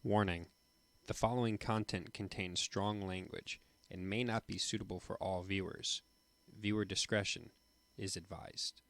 Warning: the following content contains strong language and may not be suitable for all viewers. Viewer discretion is advised.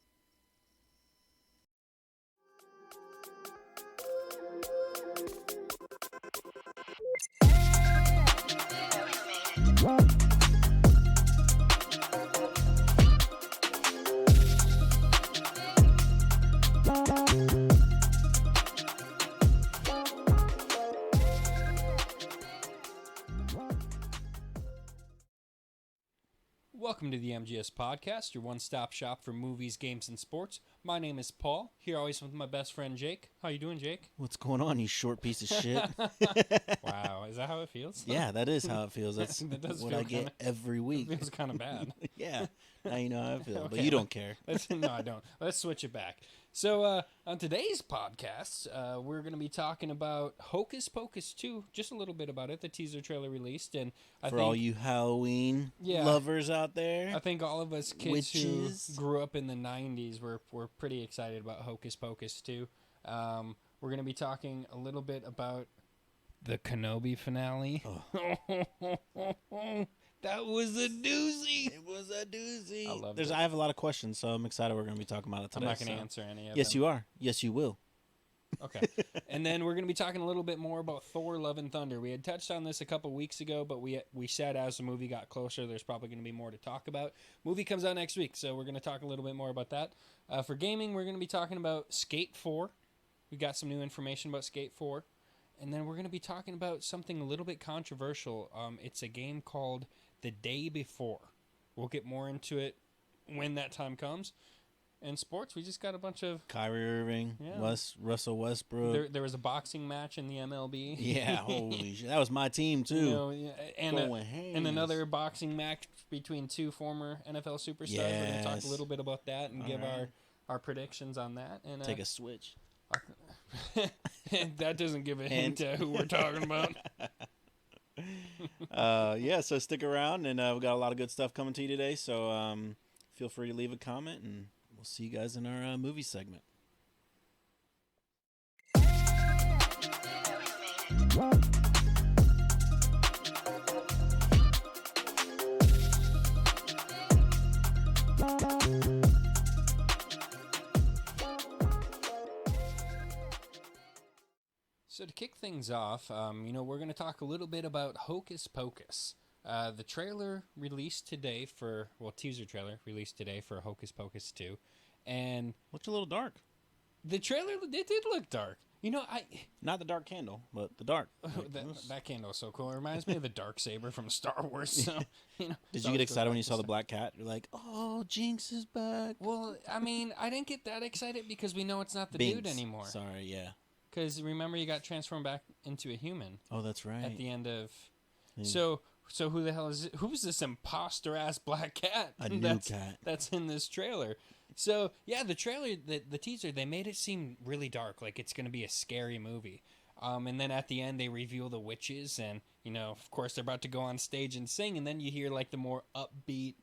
Welcome to the MGS Podcast, your one-stop shop for movies, games, and sports. My name is Paul, here always with my best friend Jake. How you doing, Jake? What's going on, you short piece of shit? Wow, is that how it feels? Yeah, that is how it feels. That's That does what feel I get every week. It feels kind of bad. Yeah, now you know how I feel, but Okay, you don't care. No, I don't. Let's switch it back. So, on today's podcast, we're going to be talking about Hocus Pocus 2, just a little bit about it. The teaser trailer released, and I For think all you Halloween lovers out there, I think all of us kids witches. who grew up in the 90s were pretty excited about Hocus Pocus 2. We're going to be talking a little bit about the Kenobi finale. Oh. That was a doozy. It was a doozy. I loved it. I have a lot of questions, so I'm excited we're going to be talking about it I'm today. not going to answer any of Yes, them. you are. Yes, you will. Okay. And then we're going to be talking a little bit more about Thor, Love and Thunder. We had touched on this a couple weeks ago, but we said as the movie got closer, there's probably going to be more to talk about. Movie comes out next week, so we're going to talk a little bit more about that. For gaming, we're going to be talking about Skate 4. We got some new information about Skate 4. And then we're going to be talking about something a little bit controversial. It's a game called The Day Before. We'll get more into it when that time comes. In sports, we just got a bunch of... Kyrie Irving, Yeah. Russell Westbrook. There was a boxing match in the MLB. Yeah, holy shit. That was my team, too. You know, yeah, and Going another boxing match between two former NFL superstars. We're going to talk a Yes. little bit about that and All give right. our predictions on that. And Take a switch. that doesn't give a hint to who we're talking about. Yeah, so stick around, and we got a lot of good stuff coming to you today. So feel free to leave a comment, and we'll see you guys in our movie segment. So to kick things off, we're going to talk a little bit about Hocus Pocus. The trailer released today teaser trailer released today for Hocus Pocus 2. And Looks a little dark. the trailer, it did look dark. Not the dark candle, but the dark. That candle is so cool. It reminds me of the Darksaber from Star Wars. So, Did you get excited when you saw the black cat? You're like, oh, Jinx is back. Well, I didn't get that excited because we know it's not the dude Binks. anymore. Sorry, yeah. Because remember, you got transformed back into a human Oh, that's right. at the end of... Hmm. So who the hell is it? Who's this imposter-ass black cat A new cat. that's in this trailer? So, yeah, the trailer, the teaser, they made it seem really dark, like it's going to be a scary movie. And then at the end, they reveal the witches, and, of course, they're about to go on stage and sing, and then you hear, like, the more upbeat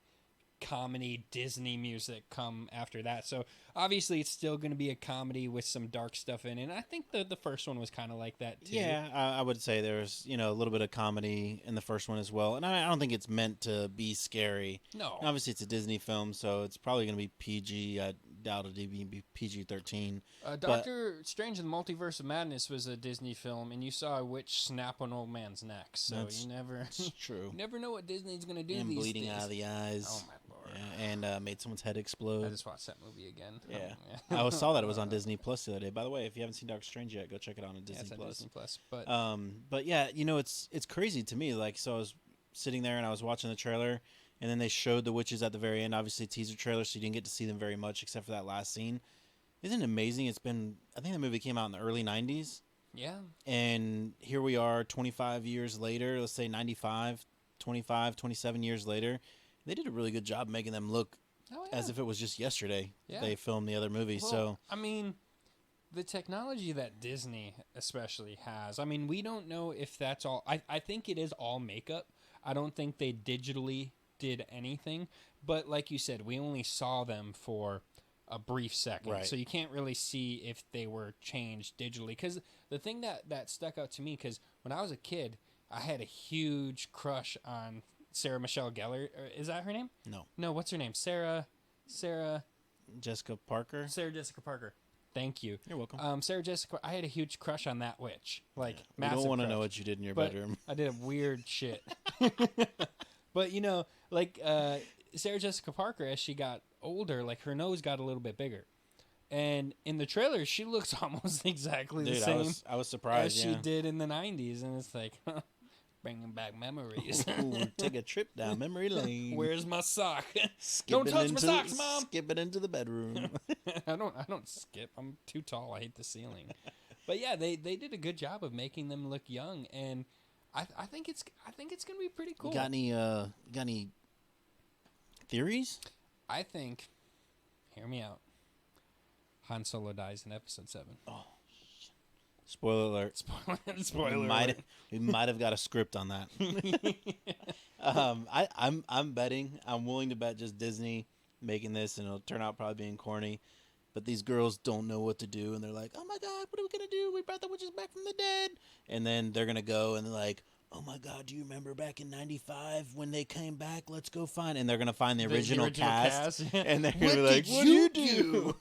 comedy Disney music come after that. So obviously it's still going to be a comedy with some dark stuff in it. And I think the first one was kind of like that too. Yeah, I would say there's a little bit of comedy in the first one as well, and I don't think it's meant to be scary. No, Obviously it's a Disney film, so it's probably going to be PG. I doubt it'd be PG-13. Doctor Strange and the Multiverse of Madness was a Disney film, and you saw a witch snap an old man's neck. So It's true. you never know what Disney's going to do And these bleeding days. out of the eyes. Oh my lord! Yeah, and made someone's head I explode. just watched that movie again. Yeah. I saw that it was on Disney Plus the other day. By the way, if you haven't seen Doctor Strange yet, go check it out on Yeah, Disney it's on Plus. Disney Plus. But But yeah, it's crazy to me. Like, so I was sitting there and I was watching the trailer, and then they showed the witches at the very end. Obviously, teaser trailer, so you didn't get to see them very much except for that last scene. Isn't it amazing? I think the movie came out in the early 90s, yeah, and here we are 25 years later, let's say 95, 25, 27 years later. They did a really good job making them look as if it was just yesterday they filmed the other movie. Well, so the technology that Disney especially has, we don't know if that's all. I think it is all makeup. I don't think they digitally did anything. But like you said, we only saw them for a brief second. Right. So you can't really see if they were changed digitally. Because the thing that stuck out to me, because when I was a kid, I had a huge crush on Sarah Michelle Gellar. Is that her name? No. No, what's her name? Sarah Jessica Parker. Sarah Jessica Parker. Thank you. You're welcome. Sarah Jessica. I had a huge crush on that witch. Like, We massive don't want to crush. know what you did in your But bedroom. I did a weird shit. But like Sarah Jessica Parker, as she got older, like her nose got a little bit bigger, and in the trailer, she looks almost exactly Dude, the same I was surprised. as she did in the '90s, and it's like bringing back memories. Ooh, take a trip down memory lane. Where's my sock? Skipping Don't touch my into socks, Mom. Skipping into the bedroom. I don't skip. I'm too tall. I hate the ceiling. But yeah, they did a good job of making them look young, and I think it's gonna be pretty cool. Got any theories? I think. Hear me out. Han Solo dies in Episode 7. Oh, spoiler alert. Spoiler. We might have got a script on that. I'm betting. I'm willing to bet just Disney making this, and it'll turn out probably being corny. But these girls don't know what to do, and they're like, "Oh my God, what are we gonna do? We brought the witches back from the dead." And then they're gonna go, and they're like, "Oh my God, do you remember back in '95 when they came back? Let's go find." And they're gonna find the original cast, and they're gonna be like, "What do you do?"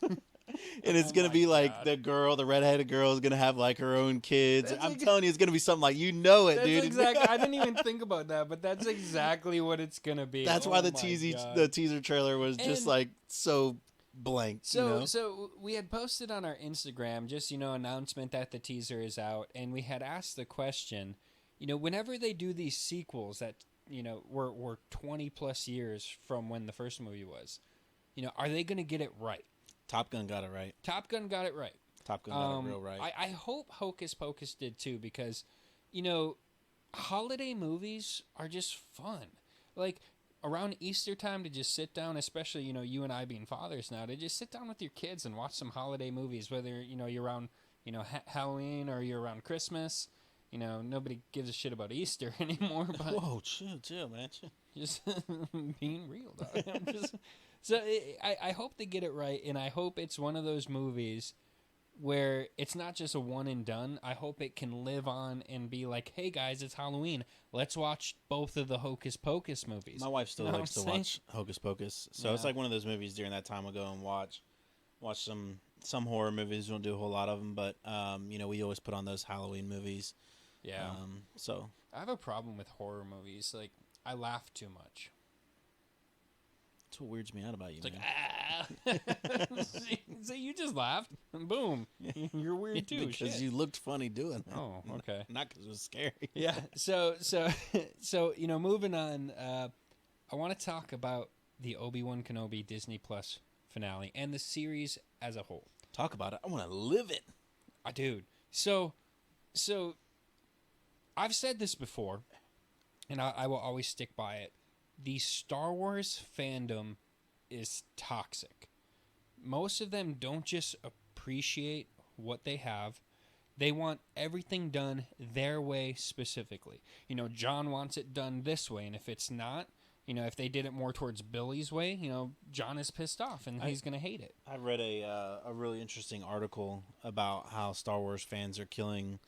And it's gonna be like the redheaded girl is gonna have like her own kids. I'm telling you, it's gonna be something like it, That's dude. Exactly. I didn't even think about that, but that's exactly what it's gonna be. That's why the teaser trailer was just like so blank. So we had posted on our Instagram just announcement that the teaser is out, and we had asked the question, whenever they do these sequels that were 20 plus years from when the first movie was, are they gonna get it right? Top Gun got it right. Top Gun got it right. Top Gun got it real right. I hope Hocus Pocus did too, because, holiday movies are just fun. Like, around Easter time to just sit down, especially, you and I being fathers now, to just sit down with your kids and watch some holiday movies, whether, you're around, Halloween or you're around Christmas. Nobody gives a shit about Easter anymore. But whoa, chill, man. Chill. Just being real, dog. I hope they get it right, and I hope it's one of those movies where it's not just a one and done. I hope it can live on and be like, hey guys, it's Halloween. Let's watch both of the Hocus Pocus movies. My wife still likes to watch Hocus Pocus, so it's like one of those movies during that time we'll go and watch some horror movies. We don't do a whole lot of them, but we always put on those Halloween movies. Yeah. So I have a problem with horror movies. Like, I laugh too much. That's what weirds me out about you, It's man. like, ah. See, you just laughed, and boom, you're weird too. Because you looked funny doing that. Oh, okay. Not because it was scary. Yeah. So moving on. I want to talk about the Obi-Wan Kenobi Disney Plus finale and the series as a whole. Talk about it. I want to live it. Dude. So I've said this before, and I will always stick by it. The Star Wars fandom is toxic. Most of them don't just appreciate what they have. They want everything done their way specifically. John wants it done this way, and if it's not, if they did it more towards Billy's way, John is pissed off, and he's going to hate it. I read a really interesting article about how Star Wars fans are killing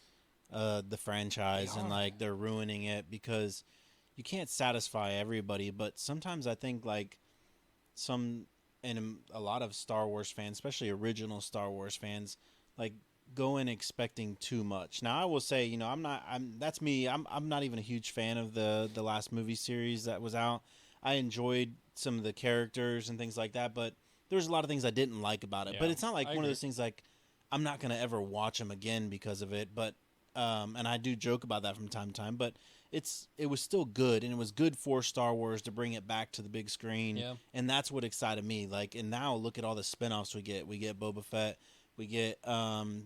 the franchise, and like they're ruining it because you can't satisfy everybody. But sometimes I think like a lot of Star Wars fans, especially original Star Wars fans, like go in expecting too much. Now I will say, that's me. I'm not even a huge fan of the last movie series that was out. I enjoyed some of the characters and things like that, but there's a lot of things I didn't like about it. Yeah, but it's not like one agree. of those things like I'm not gonna ever watch them again because of it. But and I do joke about that from time to time. But it was still good, and it was good for Star Wars to bring it back to the big screen. Yeah. And that's what excited me. Like, and now look at all the spinoffs we get. We get Boba Fett. We get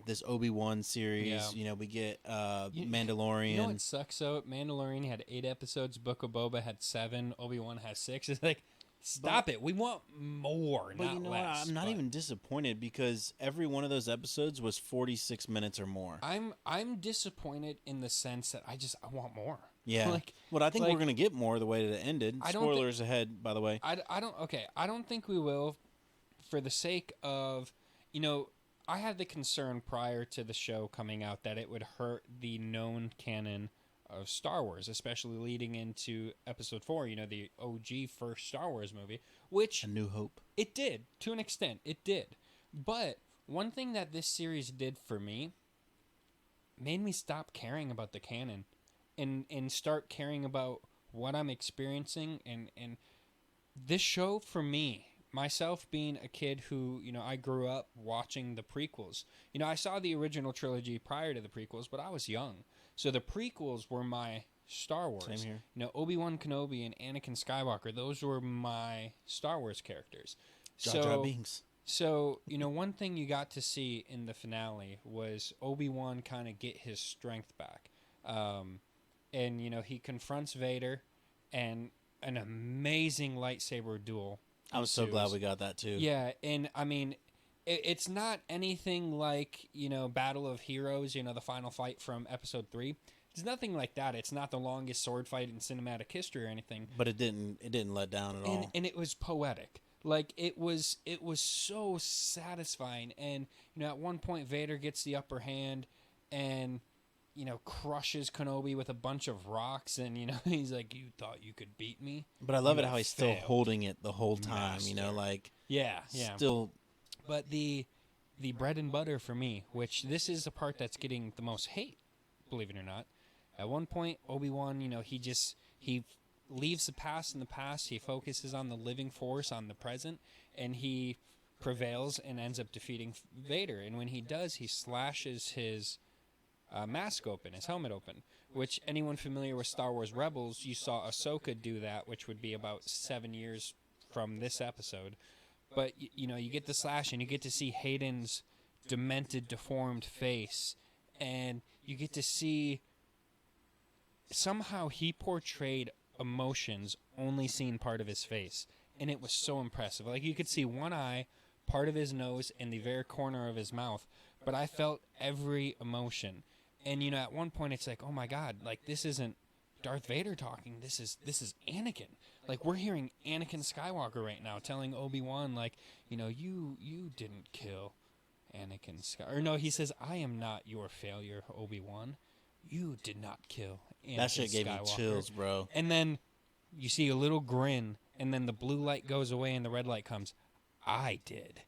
this Obi-Wan series. Yeah. We get Mandalorian. You know what sucks though? Mandalorian had 8 episodes. Book of Boba had 7. Obi-Wan has 6. It's like, stop it. We want more, but not you know less. what? I'm not even disappointed because every one of those episodes was 46 minutes or more. I'm disappointed in the sense that I want more. Yeah. Well, I think we're gonna get more the way that it ended. Spoilers ahead, by the way. I don't think we will for the sake of, I had the concern prior to the show coming out that it would hurt the known canon of Star Wars, especially leading into Episode 4, the OG first Star Wars movie, which... A New Hope. It did, to an extent. It did. But one thing that this series did for me made me stop caring about the canon and start caring about what I'm experiencing. And this show, for me, myself being a kid who, I grew up watching the prequels. I saw the original trilogy prior to the prequels, but I was young. So the prequels were my Star Wars. Same here. Obi-Wan Kenobi and Anakin Skywalker, those were my Star Wars characters. Jar Jar Binks. So, one thing you got to see in the finale was Obi-Wan kind of get his strength back. And, he confronts Vader and an amazing lightsaber duel. I was so glad we got that too. Yeah, and I mean, it's not anything like, Battle of Heroes, the final fight from Episode 3. It's nothing like that. It's not the longest sword fight in cinematic history or anything. But it didn't let down at all. And it was poetic. Like, it was so satisfying. And, at one point, Vader gets the upper hand and, crushes Kenobi with a bunch of rocks. And, he's like, you thought you could beat me? But I love it how he's still holding it the whole time, Yeah. Still. But the bread and butter for me, which this is the part that's getting the most hate, believe it or not. At one point, Obi-Wan, he leaves the past in the past. He focuses on the living force, on the present, and he prevails and ends up defeating Vader. And when he does, he slashes his mask open, his helmet open, which anyone familiar with Star Wars Rebels, you saw Ahsoka do that, which would be about 7 years from this episode. But, you get the slash and you get to see Hayden's demented, deformed face, and you get to see somehow he portrayed emotions only seeing part of his face, and it was so impressive. Like, you could see one eye, part of his nose, and the very corner of his mouth, but I felt every emotion. And at one point it's like, oh my god, like, this isn't Darth Vader talking, this is Anakin. Like, we're hearing Anakin Skywalker right now telling Obi-Wan, like, you didn't kill Anakin Skywalker. Or no, he says, I am not your failure, Obi-Wan. You did not kill Anakin Skywalker. That shit gave me chills, bro. And then you see a little grin, and then the blue light goes away and the red light comes. I did.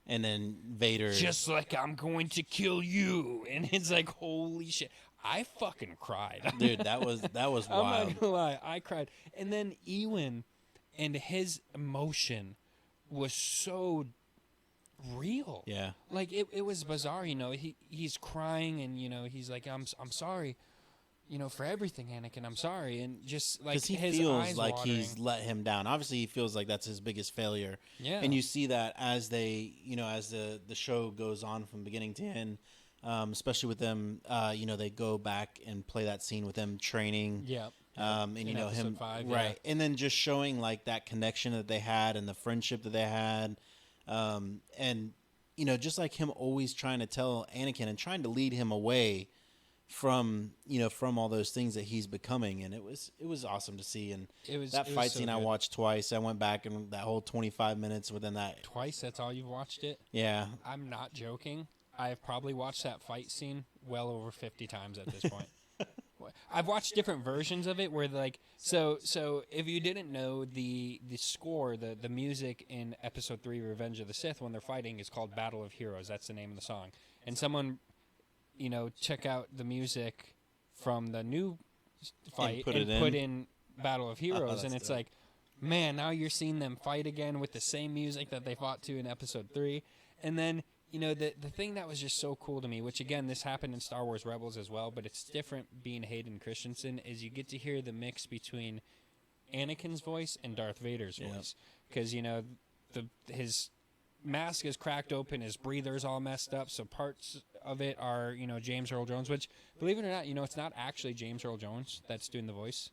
And then Vader... Just like I'm going to kill you. And it's like, holy shit. I fucking cried. Dude, that was wild. I'm not gonna lie. I cried. And then Ewan and his emotion was so real. Yeah. Like, it was bizarre, he's crying and, he's like, I'm sorry, for everything, Anakin, I'm sorry. And just like, because he his feels eyes like watering. he's let him down. Obviously, he feels like that's his biggest failure. Yeah. And you see that as they, as the show goes on from beginning to end, especially with them, they go back and play that scene with them training. Yeah. And in him 5, right, and then just showing like that connection that they had and the friendship that they had, and just like him always trying to tell Anakin and trying to lead him away from all those things that he's becoming. And it was awesome to see. And that fight scene I watched twice. I went back and that whole 25 minutes within that. Twice? That's all you've watched it? Yeah. I'm not joking. I've probably watched that fight scene well over 50 times at this point. I've watched different versions of it where, like, so if you didn't know, the score, the music in Episode 3, Revenge of the Sith, when they're fighting, is called Battle of Heroes. That's the name of the song. And someone, check out the music from the new fight and put in Battle of Heroes, and it's like, man, now you're seeing them fight again with the same music that they fought to in Episode 3. And then, the thing that was just so cool to me, which, again, this happened in Star Wars Rebels as well, but it's different being Hayden Christensen, is you get to hear the mix between Anakin's voice and Darth Vader's voice. Because, his mask is cracked open, his breather's all messed up, so parts of it are, James Earl Jones, which, believe it or not, it's not actually James Earl Jones that's doing the voice.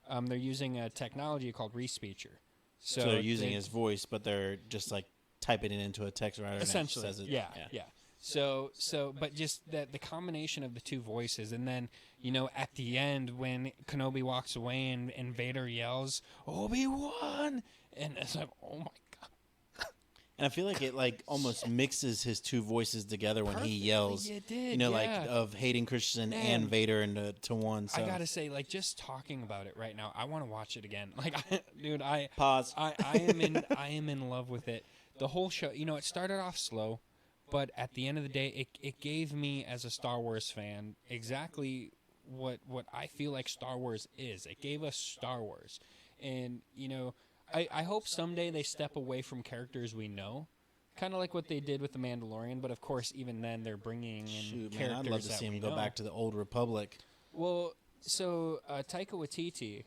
They're using a technology called Respeecher. So they're using his voice, but they're just, like, typing it into a text writer. Essentially, and it says it. Yeah. So, but just the combination of the two voices, and then, at the end when Kenobi walks away and Vader yells, Obi-Wan! And it's like, oh my God. And I feel like it like almost mixes his two voices together when he yells. It did, you know, yeah. like of Hayden Christensen and Vader into one. So I gotta say, like, just talking about it right now, I want to watch it again. Like, dude, pause. I am in love with it. The whole show, you know, it started off slow, but at the end of the day, it gave me as a Star Wars fan exactly what I feel like Star Wars is. It gave us Star Wars, and you know. I hope someday they step away from characters we know, kind of like what they did with The Mandalorian. But of course, even then, they're bringing in characters man, I'd love to see him go back to the old Republic. Well, so Taika Waititi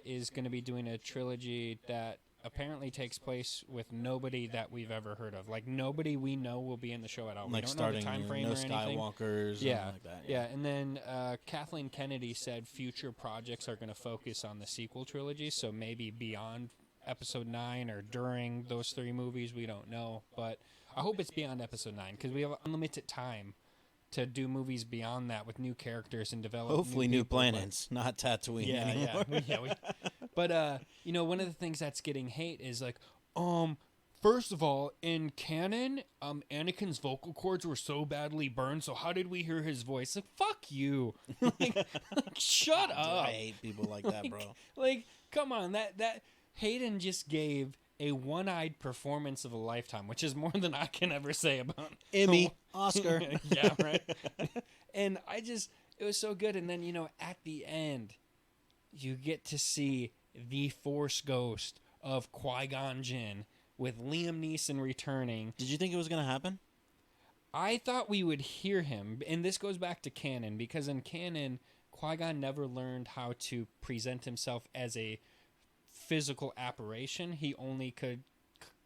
is going to be doing a trilogy that apparently takes place with nobody that we've ever heard of. Like, nobody we know will be in the show at all. Like we don't know the starting time frame no or anything. Skywalkers, Yeah, like that. yeah. And then Kathleen Kennedy said future projects are going to focus on the sequel trilogy, so maybe beyond Episode 9 or during those 3 movies, we don't know. But I hope it's beyond Episode 9 because we have unlimited time to do movies beyond that with new characters and develop. Hopefully, new planets, not Tatooine anymore. But you know, one of the things that's getting hate is like, first of all, in canon, Anakin's vocal cords were so badly burned. So how did we hear his voice? Like, fuck you. like, shut up. I hate people like that, bro. Like, come on, that Hayden just gave a one-eyed performance of a lifetime, which is more than I can ever say about Emmy, Oscar. Yeah, right. And it was so good. And then, you know, at the end, you get to see the Force ghost of Qui-Gon Jinn with Liam Neeson returning. Did you think it was going to happen? I thought we would hear him. And this goes back to canon, because in canon, Qui-Gon never learned how to present himself as a physical apparition. He only could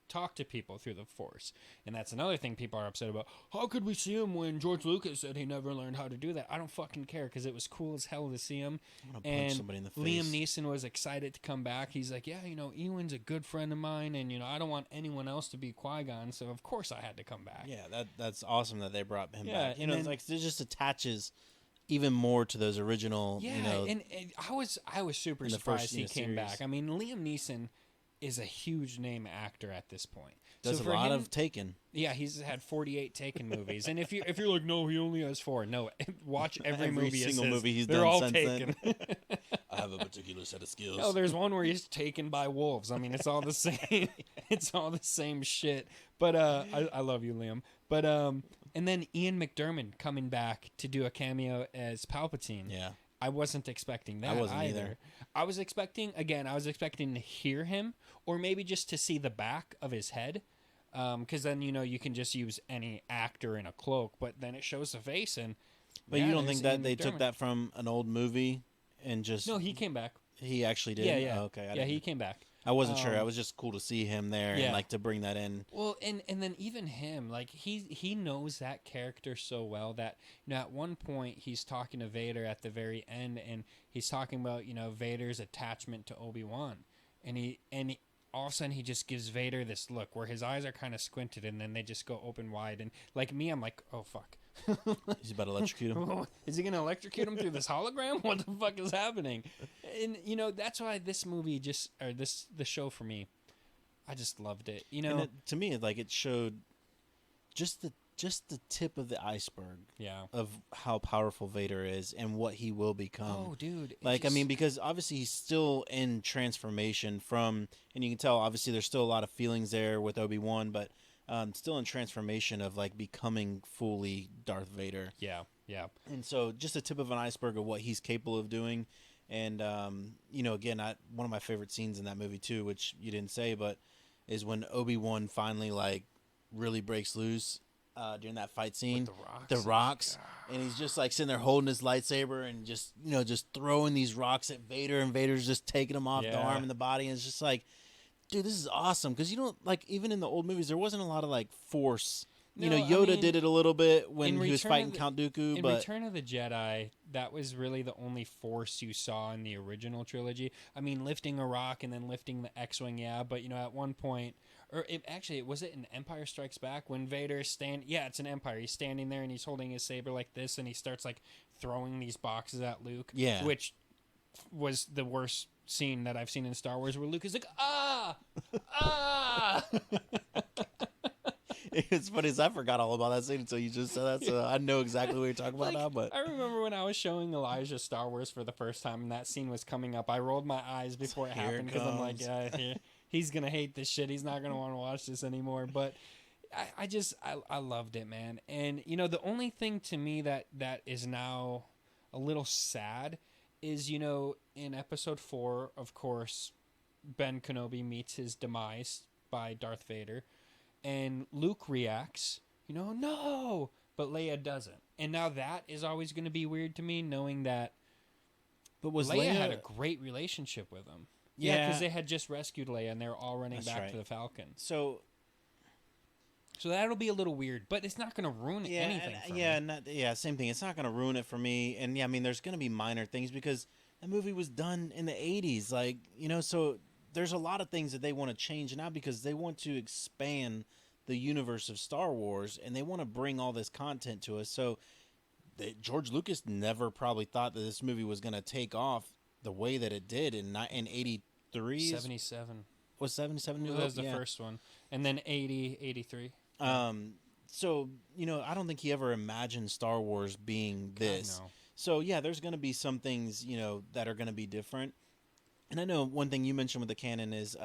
talk to people through the Force, and that's another thing people are upset about. How could we see him when George Lucas said he never learned how to do that? I don't fucking care, because it was cool as hell to see him. And somebody in the face. Liam Neeson was excited to come back. He's like, yeah, you know, Ewan's a good friend of mine, and you know, I don't want anyone else to be Qui-Gon, so of course I had to come back. Yeah, that's awesome that they brought him Yeah, back. You know, it's like it just attaches even more to those original. Yeah, you know, and I was super surprised he came back. I mean, Liam Neeson is a huge name actor at this point. Does so a lot of Taken. Yeah, he's had 48 Taken movies, and if you're like, no, he only has 4. No, watch every movie. Single movie he's they're done all since Taken. then. I have a particular set of skills. Oh, there's one where he's taken by wolves. I mean, it's all the same. It's all the same shit. But I love you, Liam. But and then Ian McDiarmid coming back to do a cameo as Palpatine. Yeah. I wasn't expecting that. I wasn't either. I was expecting to hear him, or maybe just to see the back of his head. Because then, you know, you can just use any actor in a cloak, but then it shows the face. But you don't think that they took that from an old movie and just... No, he came back. He actually did? Yeah, yeah. Oh, okay. Yeah, he came back. I wasn't sure. I was just cool to see him there and like to bring that in. Well, and then even him, like he knows that character so well that, you know, at one point he's talking to Vader at the very end, and he's talking about, you know, Vader's attachment to Obi-Wan, and he all of a sudden he just gives Vader this look where his eyes are kind of squinted and then they just go open wide, and like me, I'm like, oh fuck. He's about to electrocute him. Is he going to electrocute him through this hologram? What the fuck is happening? And, you know, that's why this movie the show for me, I just loved it. You know, to me, like, it showed just the tip of the iceberg of how powerful Vader is and what he will become. Oh, dude. Like, I mean, because obviously he's still in transformation from, and you can tell, obviously, there's still a lot of feelings there with Obi-Wan, but still in transformation of like becoming fully Darth Vader. Yeah, yeah. And so just a tip of an iceberg of what he's capable of doing. And, you know, again, one of my favorite scenes in that movie too, which you didn't say, but is when Obi-Wan finally like really breaks loose during that fight scene. With the rocks. And he's just like sitting there holding his lightsaber and just, you know, just throwing these rocks at Vader, and Vader's just taking them off the arm and the body. And it's just like, dude, this is awesome, because you don't, like, even in the old movies, there wasn't a lot of, like, force. You know, Yoda did it a little bit when he was fighting Count Dooku, but... In Return of the Jedi, that was really the only force you saw in the original trilogy. I mean, lifting a rock and then lifting the X-Wing, yeah, but, you know, at one point... was it in Empire Strikes Back when Vader's it's an Empire. He's standing there and he's holding his saber like this, and he starts, like, throwing these boxes at Luke. Yeah. Which was the worst scene that I've seen in Star Wars, where Luke is like, ah! It's funny as I forgot all about that scene until you just said that, so I know exactly what you're talking about now. But I remember when I was showing Elijah Star Wars for the first time and that scene was coming up, I rolled my eyes before it Here it happened because I'm like, comes. yeah, he's gonna hate this shit. He's not gonna want to watch this anymore. But I loved it, man. And the only thing to me that is now a little sad is in episode 4, of course, Ben Kenobi meets his demise by Darth Vader, and Luke reacts, no, but Leia doesn't. And now that is always going to be weird to me, knowing that but was Leia Leia had a great relationship with him. Yeah, because they had just rescued Leia and they were all running back to the Falcon. So that'll be a little weird, but it's not going to ruin anything for me. Same thing. It's not going to ruin it for me. And I mean, there's going to be minor things because that movie was done in the 80s. Like, so there's a lot of things that they want to change now because they want to expand the universe of Star Wars and they want to bring all this content to us. So George Lucas never probably thought that this movie was going to take off the way that it did in 83. 77. Was 77? That was the first one. And then 80, 83. So, I don't think he ever imagined Star Wars being this. No. So, yeah, there's going to be some things, that are going to be different. And I know one thing you mentioned with the canon is,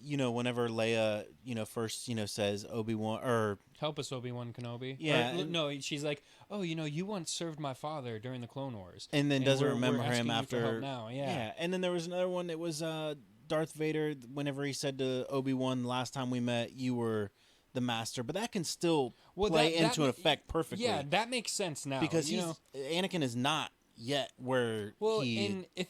whenever Leia, first, says Obi-Wan or help us, Obi-Wan Kenobi. Yeah. No, she's like, oh, you once served my father during the Clone Wars. And then doesn't remember him you after. for help now. Yeah. And then there was another one that was Darth Vader whenever he said to Obi-Wan, last time we met, you were the master. But that can still play into an effect perfectly. Yeah, that makes sense now. Because Anakin is not yet where and if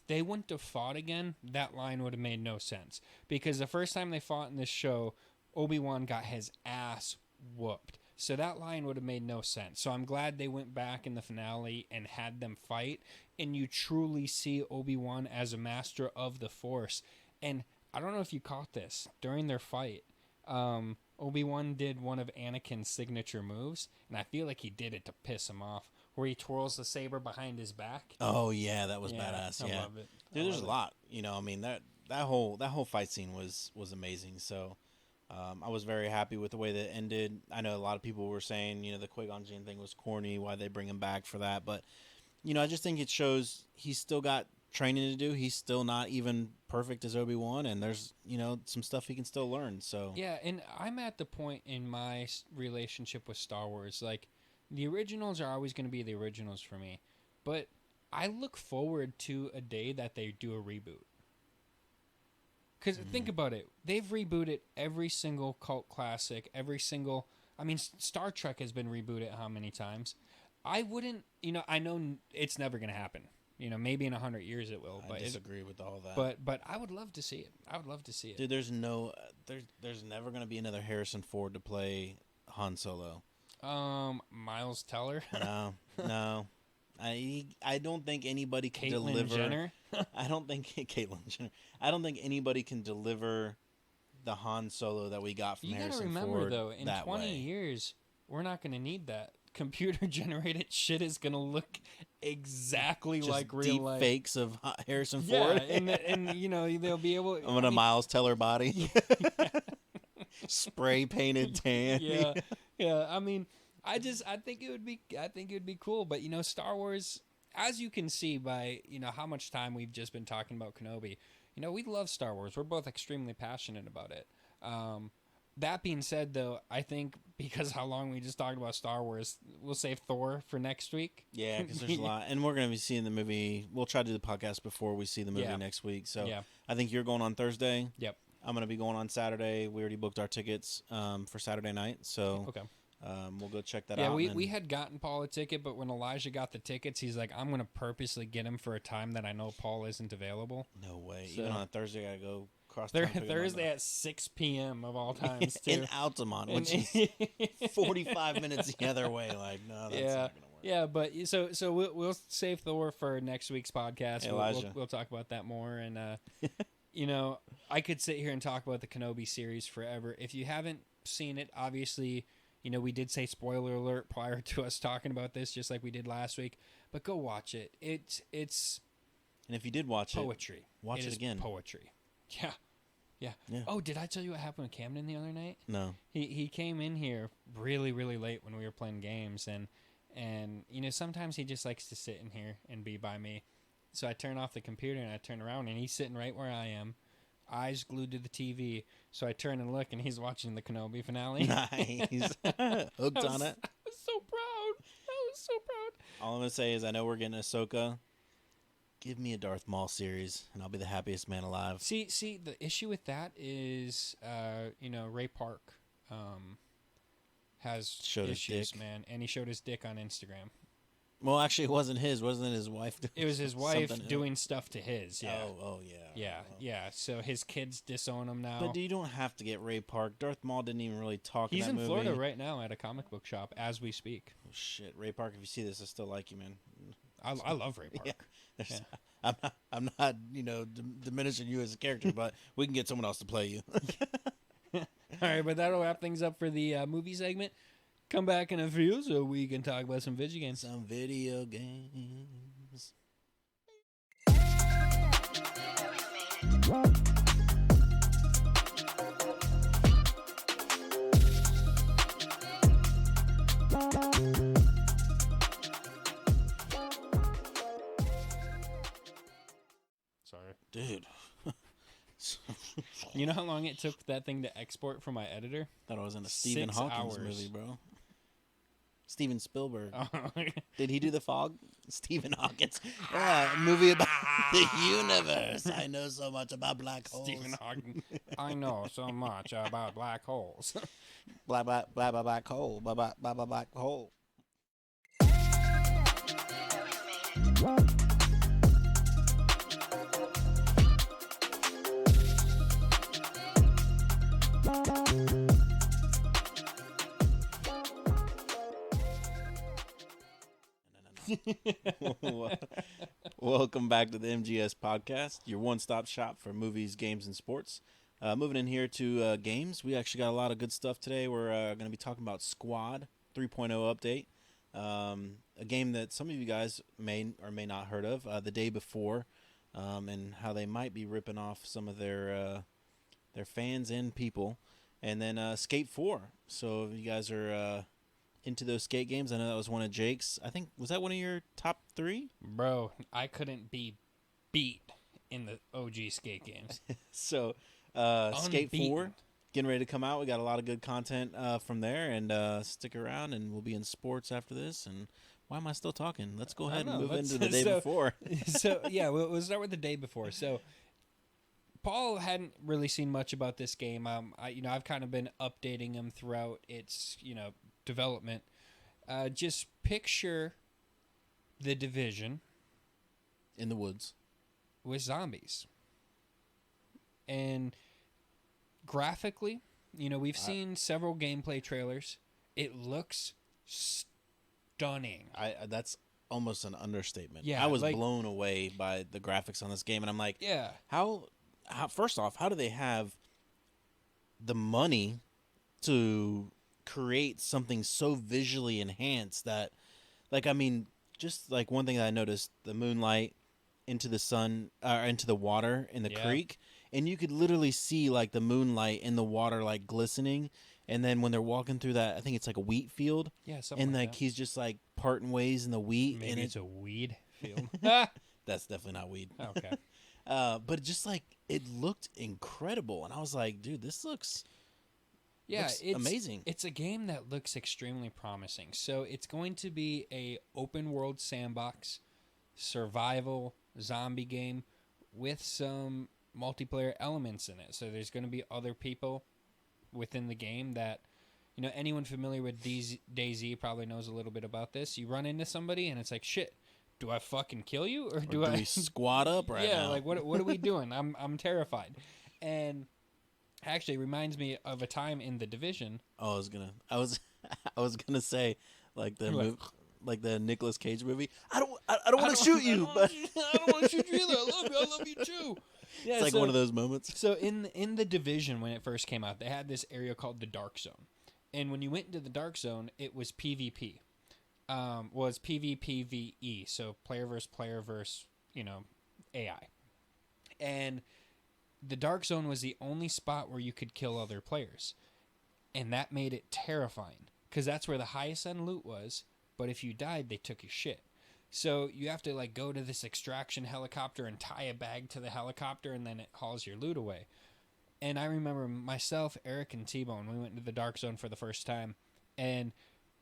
they wouldn't have fought again, that line would have made no sense. Because the first time they fought in this show, Obi-Wan got his ass whooped. So that line would have made no sense. So I'm glad they went back in the finale and had them fight. And you truly see Obi-Wan as a master of the Force. And I don't know if you caught this. During their fight, Obi-Wan did one of Anakin's signature moves. And I feel like he did it to piss him off. Where he twirls the saber behind his back. Oh yeah, that was badass. I love it. Dude, there's a lot. I mean that whole fight scene was amazing. So I was very happy with the way that it ended. I know a lot of people were saying the Qui-Gon Jinn thing was corny. Why they bring him back for that? But I just think it shows he's still got training to do. He's still not even perfect as Obi-Wan, and there's some stuff he can still learn. So yeah, and I'm at the point in my relationship with Star Wars, like. The originals are always going to be the originals for me. But I look forward to a day that they do a reboot. Because think about it. They've rebooted every single cult classic, Star Trek has been rebooted how many times? I wouldn't, I know it's never going to happen. Maybe in 100 years it will. I disagree with all that. But I would love to see it. I would love to see it. Dude, there's never going to be another Harrison Ford to play Han Solo. Miles Teller. No. I don't think anybody can Caitlyn deliver. Jenner? I don't think Caitlyn Jenner. I don't think anybody can deliver the Han Solo that we got from Harrison Ford. You gotta remember though, in 20 way. years, we're not gonna need that. Computer generated shit is gonna look exactly just like real deep life. Fakes of Harrison Ford. Yeah, and they'll be able. I'm gonna Miles Teller body. Spray painted tan. Yeah. I mean, I think it would be cool. But Star Wars, as you can see by how much time we've just been talking about Kenobi, we love Star Wars. We're both extremely passionate about it. That being said, though, I think because how long we just talked about Star Wars, we'll save Thor for next week. Yeah, because there's a lot, and we're gonna be seeing the movie. We'll try to do the podcast before we see the movie next week. So I think you're going on Thursday. Yep. I'm going to be going on Saturday. We already booked our tickets for Saturday night, so okay. We'll go check that out. Yeah, we had gotten Paul a ticket, but when Elijah got the tickets, he's like, I'm going to purposely get him for a time that I know Paul isn't available. No way. So, even on a Thursday, I got to go cross town. Thursday at 6 p.m. of all times, too. In Altamont, which is 45 minutes the other way. Like, no, that's not going to work. Yeah, but so we'll save Thor for next week's podcast. Hey, we'll talk about that more, and I could sit here and talk about the Kenobi series forever. If you haven't seen it, obviously, we did say spoiler alert prior to us talking about this, just like we did last week. But go watch it. It's and if you did watch poetry. Watch it again. Poetry. Yeah. Yeah. Yeah. Oh, did I tell you what happened with Camden the other night? No. He came in here really, really late when we were playing games, and sometimes he just likes to sit in here and be by me. So I turn off the computer and I turn around and he's sitting right where I am, eyes glued to the TV. So I turn and look and he's watching the Kenobi finale. Nice. Hooked on it. I was so proud. I was so proud. All I'm going to say is I know we're getting Ahsoka. Give me a Darth Maul series, and I'll be the happiest man alive. See, the issue with that is, Ray Park has Showed his issues, dick. man. And he showed his dick on Instagram. Well, actually, it wasn't his. Wasn't it his wife? It was his wife doing stuff to his. Yeah. Oh, yeah. Yeah. So his kids disown him now. But you don't have to get Ray Park. Darth Maul didn't even really talk He's in that in movie. Florida right now at a comic book shop as we speak. Oh, shit. Ray Park, if you see this, I still like you, man. I love Ray Park. Yeah. I'm not, diminishing you as a character, but we can get someone else to play you. All right, but that'll wrap things up for the movie segment. Come back in a few so we can talk about some video games. Some video games. Sorry. Dude. You know how long it took that thing to export from my editor? Thought I was in a Stephen 6 Hawking's hours. movie, bro. Steven Spielberg. Oh. Did he do The Fog? Stephen Hawking's movie about the universe. I know so much about black holes. Stephen Hawking. I know so much about black holes. Blah, blah, blah, blah, black hole. Blah, blah, blah, blah, black hole. Welcome back to the MGS podcast, your one-stop shop for movies, games, and sports. Moving in here to games, we actually got a lot of good stuff today. We're going to be talking about Squad 3.0 update, a game that some of you guys may or may not heard of the day before, and how they might be ripping off some of their fans and people. And then Skate 4. So if you guys are into those skate games, I know that was one of Jake's. I think, was that one of your top 3? Bro, I couldn't be beat in the OG skate games. So Skate 4 getting ready to come out. We got a lot of good content from there, and stick around, and we'll be in sports after this. And why am I still talking? Let's go ahead and move into the day before. So yeah, we'll start with the day before. So Paul hadn't really seen much about this game. I've kind of been updating him throughout its development. Just picture The Division In the woods with zombies, and graphically, we've seen several gameplay trailers. It looks stunning. That's almost an understatement. Yeah, I was blown away by the graphics on this game, and I'm like, yeah, how first off, how do they have the money to create something so visually enhanced that, just like one thing that I noticed, the moonlight into the sun, into the water in the creek, and you could literally see like the moonlight in the water like glistening, and then when they're walking through that, I think it's like a wheat field, something and like that. he's just like parting ways in the wheat, Maybe and it's a weed field. that's definitely not weed. Okay. But just like it looked incredible, and I was like, dude, this looks it's amazing. It's a game that looks extremely promising. So it's going to be a open world sandbox survival zombie game with some multiplayer elements in it. So there's going to be other people within the game that, anyone familiar with DayZ probably knows a little bit about this. You run into somebody and it's like, shit, do I fucking kill you or do we squat up right now? Yeah, like what are we doing? I'm terrified. And actually it reminds me of a time in The Division. Oh, I was gonna say like the Nicolas Cage movie. I don't want to shoot you, but I don't want to shoot you either. I love you too. Yeah, it's like one of those moments. So in The Division, when it first came out, they had this area called the Dark Zone, and when you went into the Dark Zone, it was PvP. Was PvPvE, so player versus AI. And the Dark Zone was the only spot where you could kill other players. And that made it terrifying. Because that's where the highest end loot was. But if you died, they took your shit. So you have to like go to this extraction helicopter and tie a bag to the helicopter, and then it hauls your loot away. And I remember myself, Eric, and T-Bone, we went into the Dark Zone for the first time. And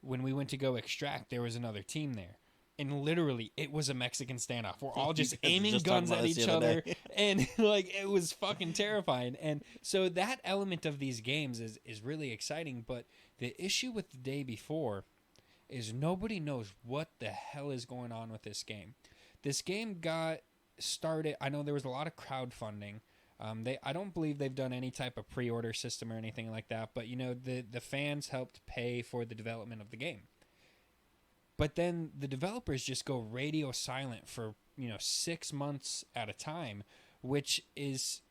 when we went to go extract, there was another team there. And literally, it was a Mexican standoff. We're all just aiming guns at each other. And like, it was fucking terrifying. And so that element of these games is really exciting. But the issue with the day before is nobody knows what the hell is going on with this game. This game got started. I know there was a lot of crowdfunding. I don't believe they've done any type of pre-order system or anything like that. But, you know, the fans helped pay for the development of the game. But then the developers just go radio silent for, 6 months at a time, which is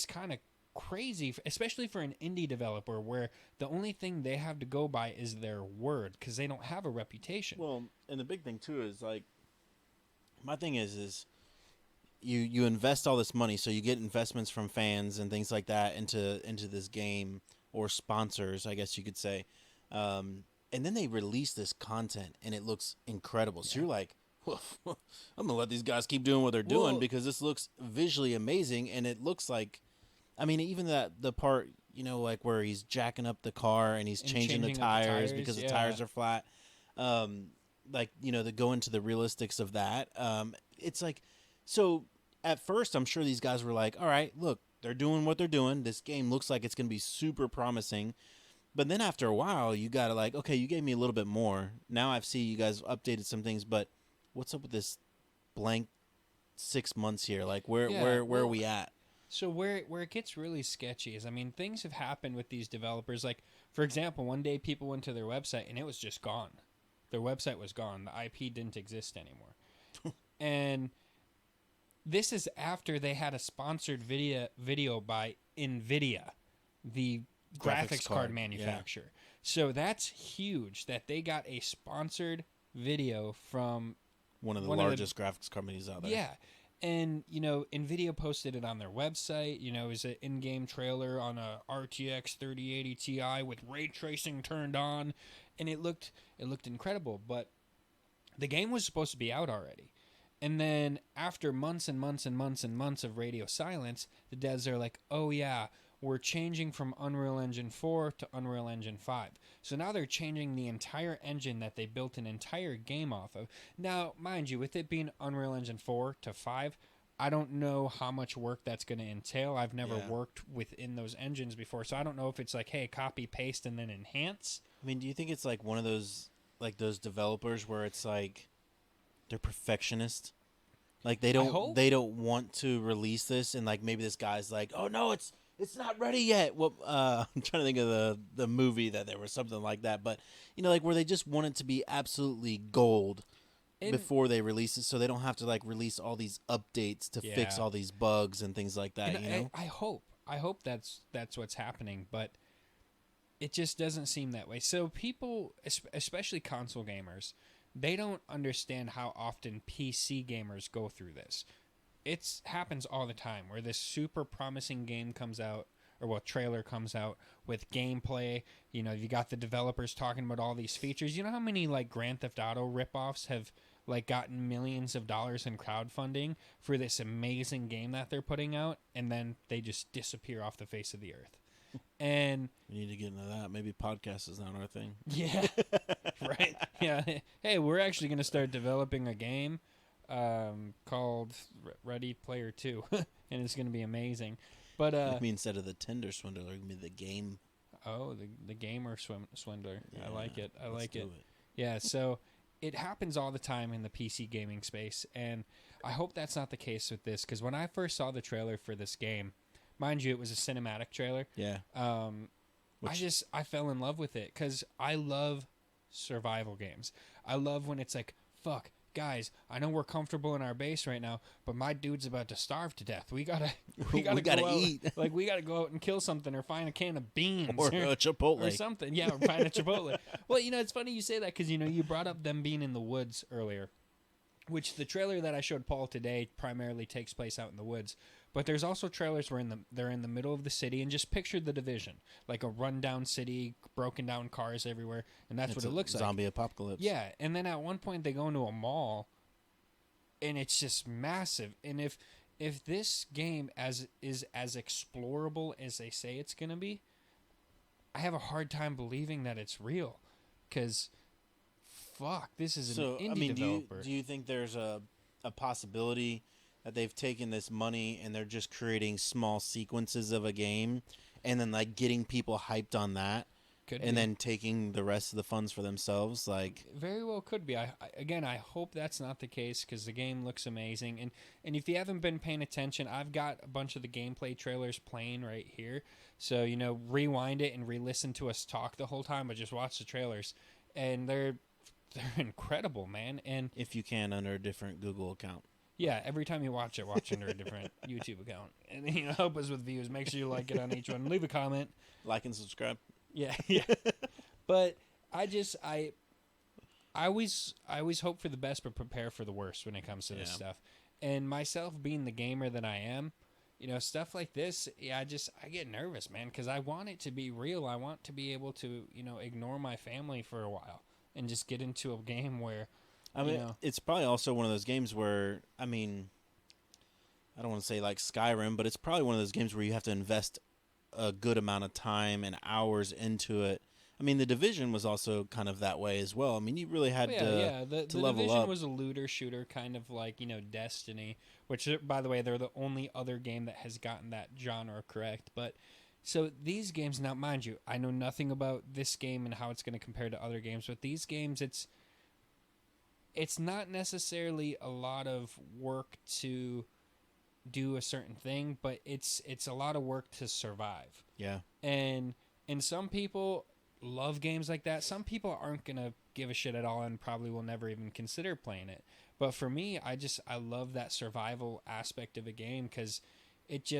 kind of crazy, especially for an indie developer where the only thing they have to go by is their word because they don't have a reputation. Well, and the big thing too is like, my thing is you invest all this money, so you get investments from fans and things like that into this game, or sponsors, I guess you could say. And then they release this content, and it looks incredible. So you're like, well, I'm going to let these guys keep doing what they're doing because this looks visually amazing, and it looks like, I mean, even the part, like where he's jacking up the car and he's changing the tires because the tires are flat. Like, to go into the realistics of that. It's like, so at first, I'm sure these guys were like, all right, look, they're doing what they're doing. This game looks like it's going to be super promising. But then after a while, you got to like, okay, you gave me a little bit more. Now I see you guys updated some things, but what's up with this blank 6 months here? Like, where are we at? So where it gets really sketchy is, I mean, things have happened with these developers. Like, for example, one day people went to their website and it was just gone. Their website was gone. The IP didn't exist anymore. And this is after they had a sponsored video by NVIDIA, the graphics card manufacturer. Yeah. So that's huge that they got a sponsored video from one of the largest graphics companies out there. Yeah. And, NVIDIA posted it on their website. It was an in-game trailer on a RTX 3080 Ti with ray tracing turned on. And it looked incredible. But the game was supposed to be out already. And then after months and months and months and months of radio silence, the devs are like, oh, yeah, we're changing from Unreal Engine 4 to Unreal Engine 5. So now they're changing the entire engine that they built an entire game off of. Now, mind you, with it being Unreal Engine 4 to 5, I don't know how much work that's going to entail. I've never worked within those engines before, so I don't know if it's like, hey, copy, paste, and then enhance. I mean, do you think it's like one of those, like those developers where it's like they're perfectionists? Like they don't want to release this, and like maybe this guy's like, oh no, it's not ready yet. Well, I'm trying to think of the movie that there was something like that, but like where they just want it to be absolutely gold before they release it, so they don't have to like release all these updates to fix all these bugs and things like that. And I hope that's what's happening, but it just doesn't seem that way. So people, especially console gamers, they don't understand how often PC gamers go through this. It happens all the time where this super promising game comes out, or trailer comes out with gameplay. You got the developers talking about all these features. You know how many like Grand Theft Auto ripoffs have like gotten millions of dollars in crowdfunding for this amazing game that they're putting out, and then they just disappear off the face of the earth. And we need to get into that. Maybe podcast is not our thing. Yeah, right. Yeah. Hey, we're actually going to start developing a game called Ready Player 2, and it's going to be amazing. But I mean, instead of the Tinder swindler, it's going to be the game. Oh, the gamer swindler. Yeah, I like it. I like it. Yeah, so it happens all the time in the PC gaming space, and I hope that's not the case with this, because when I first saw the trailer for this game, mind you, it was a cinematic trailer. Yeah. I fell in love with it because I love survival games. I love when it's like, fuck, guys, I know we're comfortable in our base right now, but my dude's about to starve to death. We gotta eat. Like, we gotta go out and kill something, or find a can of beans, or a Chipotle, or something. Yeah, or find a Chipotle. Well, it's funny you say that because you brought up them being in the woods earlier, which the trailer that I showed Paul today primarily takes place out in the woods. But there's also trailers where they're in the middle of the city, and just picture The Division, like a rundown city, broken down cars everywhere, and that's It's what it looks like. Zombie apocalypse. Yeah, and then at one point they go into a mall, and it's just massive. And if this game is as explorable as they say it's gonna be, I have a hard time believing that it's real, because fuck, this is an indie developer. Do you think there's a possibility that they've taken this money and they're just creating small sequences of a game and then like getting people hyped on that? Could and be. then taking the rest of the funds for themselves, like very well could be. I hope that's not the case, because the game looks amazing. And if you haven't been paying attention, I've got a bunch of the gameplay trailers playing right here. So rewind it and re-listen to us talk the whole time, but just watch the trailers, and they're incredible, man. And if you can, under a different Google account. Yeah, every time you watch it, watch under a different YouTube account, and help us with views. Make sure you like it on each one. Leave a comment, like and subscribe. Yeah. But I always hope for the best, but prepare for the worst when it comes to this stuff. And myself being the gamer that I am, stuff like this, I get nervous, man, because I want it to be real. I want to be able to, ignore my family for a while and just get into a game where, it's probably also one of those games where, I don't want to say like Skyrim, but it's probably one of those games where you have to invest a good amount of time and hours into it. The Division was also kind of that way as well. You really had to the level Division up. was a looter shooter, kind of like Destiny, which, by the way, they're the only other game that has gotten that genre correct. But so these games, now mind you, I know nothing about this game and how it's going to compare to other games, but these games, it's not necessarily a lot of work to do a certain thing, but it's a lot of work to survive. Yeah. And some people love games like that. Some people aren't gonna give a shit at all and probably will never even consider playing it. But for me, I love that survival aspect of a game, because it's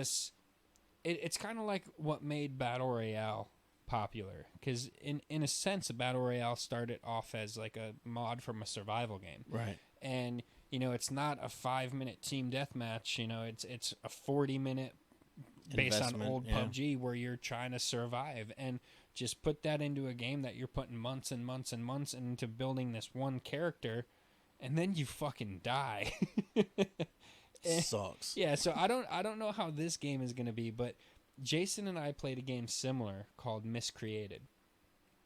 kind of like what made Battle Royale popular, because in a sense, a Battle Royale started off as like a mod from a survival game, right? And it's not a 5-minute team deathmatch. It's a 40-minute based on old PUBG where you're trying to survive, and just put that into a game that you're putting months and months and months into building this one character, and then you fucking die. Sucks. Yeah, so I don't know how this game is going to be, but Jason and I played a game similar called Miscreated.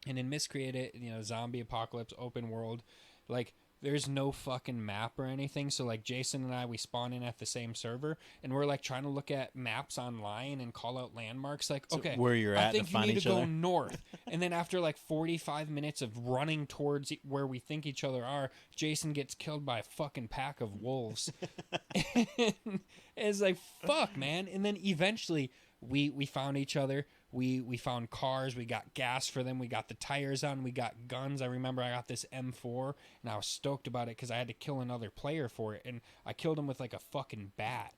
And in Miscreated, zombie apocalypse, open world, like, there's no fucking map or anything. So, like, Jason and I, we spawn in at the same server, and we're, like, trying to look at maps online and call out landmarks. Like, so okay, where you're at, I think to you find need each to go other. north. And then after, like, 45 minutes of running towards where we think each other are, Jason gets killed by a fucking pack of wolves. And it's like, fuck, man. And then eventually we found each other. We found cars. We got gas for them. We got the tires on. We got guns. I remember I got this M4, and I was stoked about it because I had to kill another player for it, and I killed him with like a fucking bat.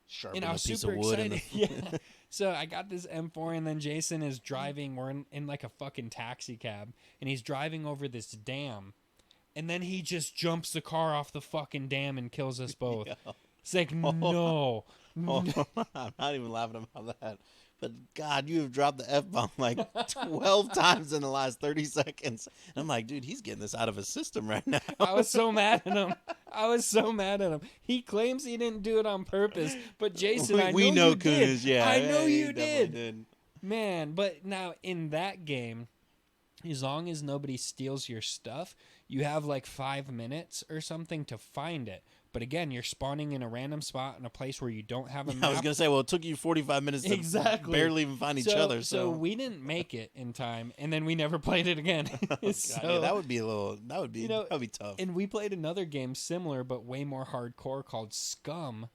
Sharpen and I was a piece super of wood excited. Yeah. So I got this M4, and then Jason is driving. We're in like a fucking taxi cab, and he's driving over this dam, and then he just jumps the car off the fucking dam and kills us both. Yeah. It's like, no. I'm not even laughing about that. But God, you have dropped the F-bomb like 12 times in the last 30 seconds. And I'm like, dude, he's getting this out of his system right now. I was so mad at him. He claims he didn't do it on purpose, but Jason, we know you did. Yeah, I know you did. Man, but now in that game, as long as nobody steals your stuff, you have like 5 minutes or something to find it. But again, you're spawning in a random spot in a place where you don't have a map. I was going to say, well, it took you 45 minutes to barely even find each other. So we didn't make it in time, and then we never played it again. Yeah, that would be tough. And we played another game similar, but way more hardcore, called Scum,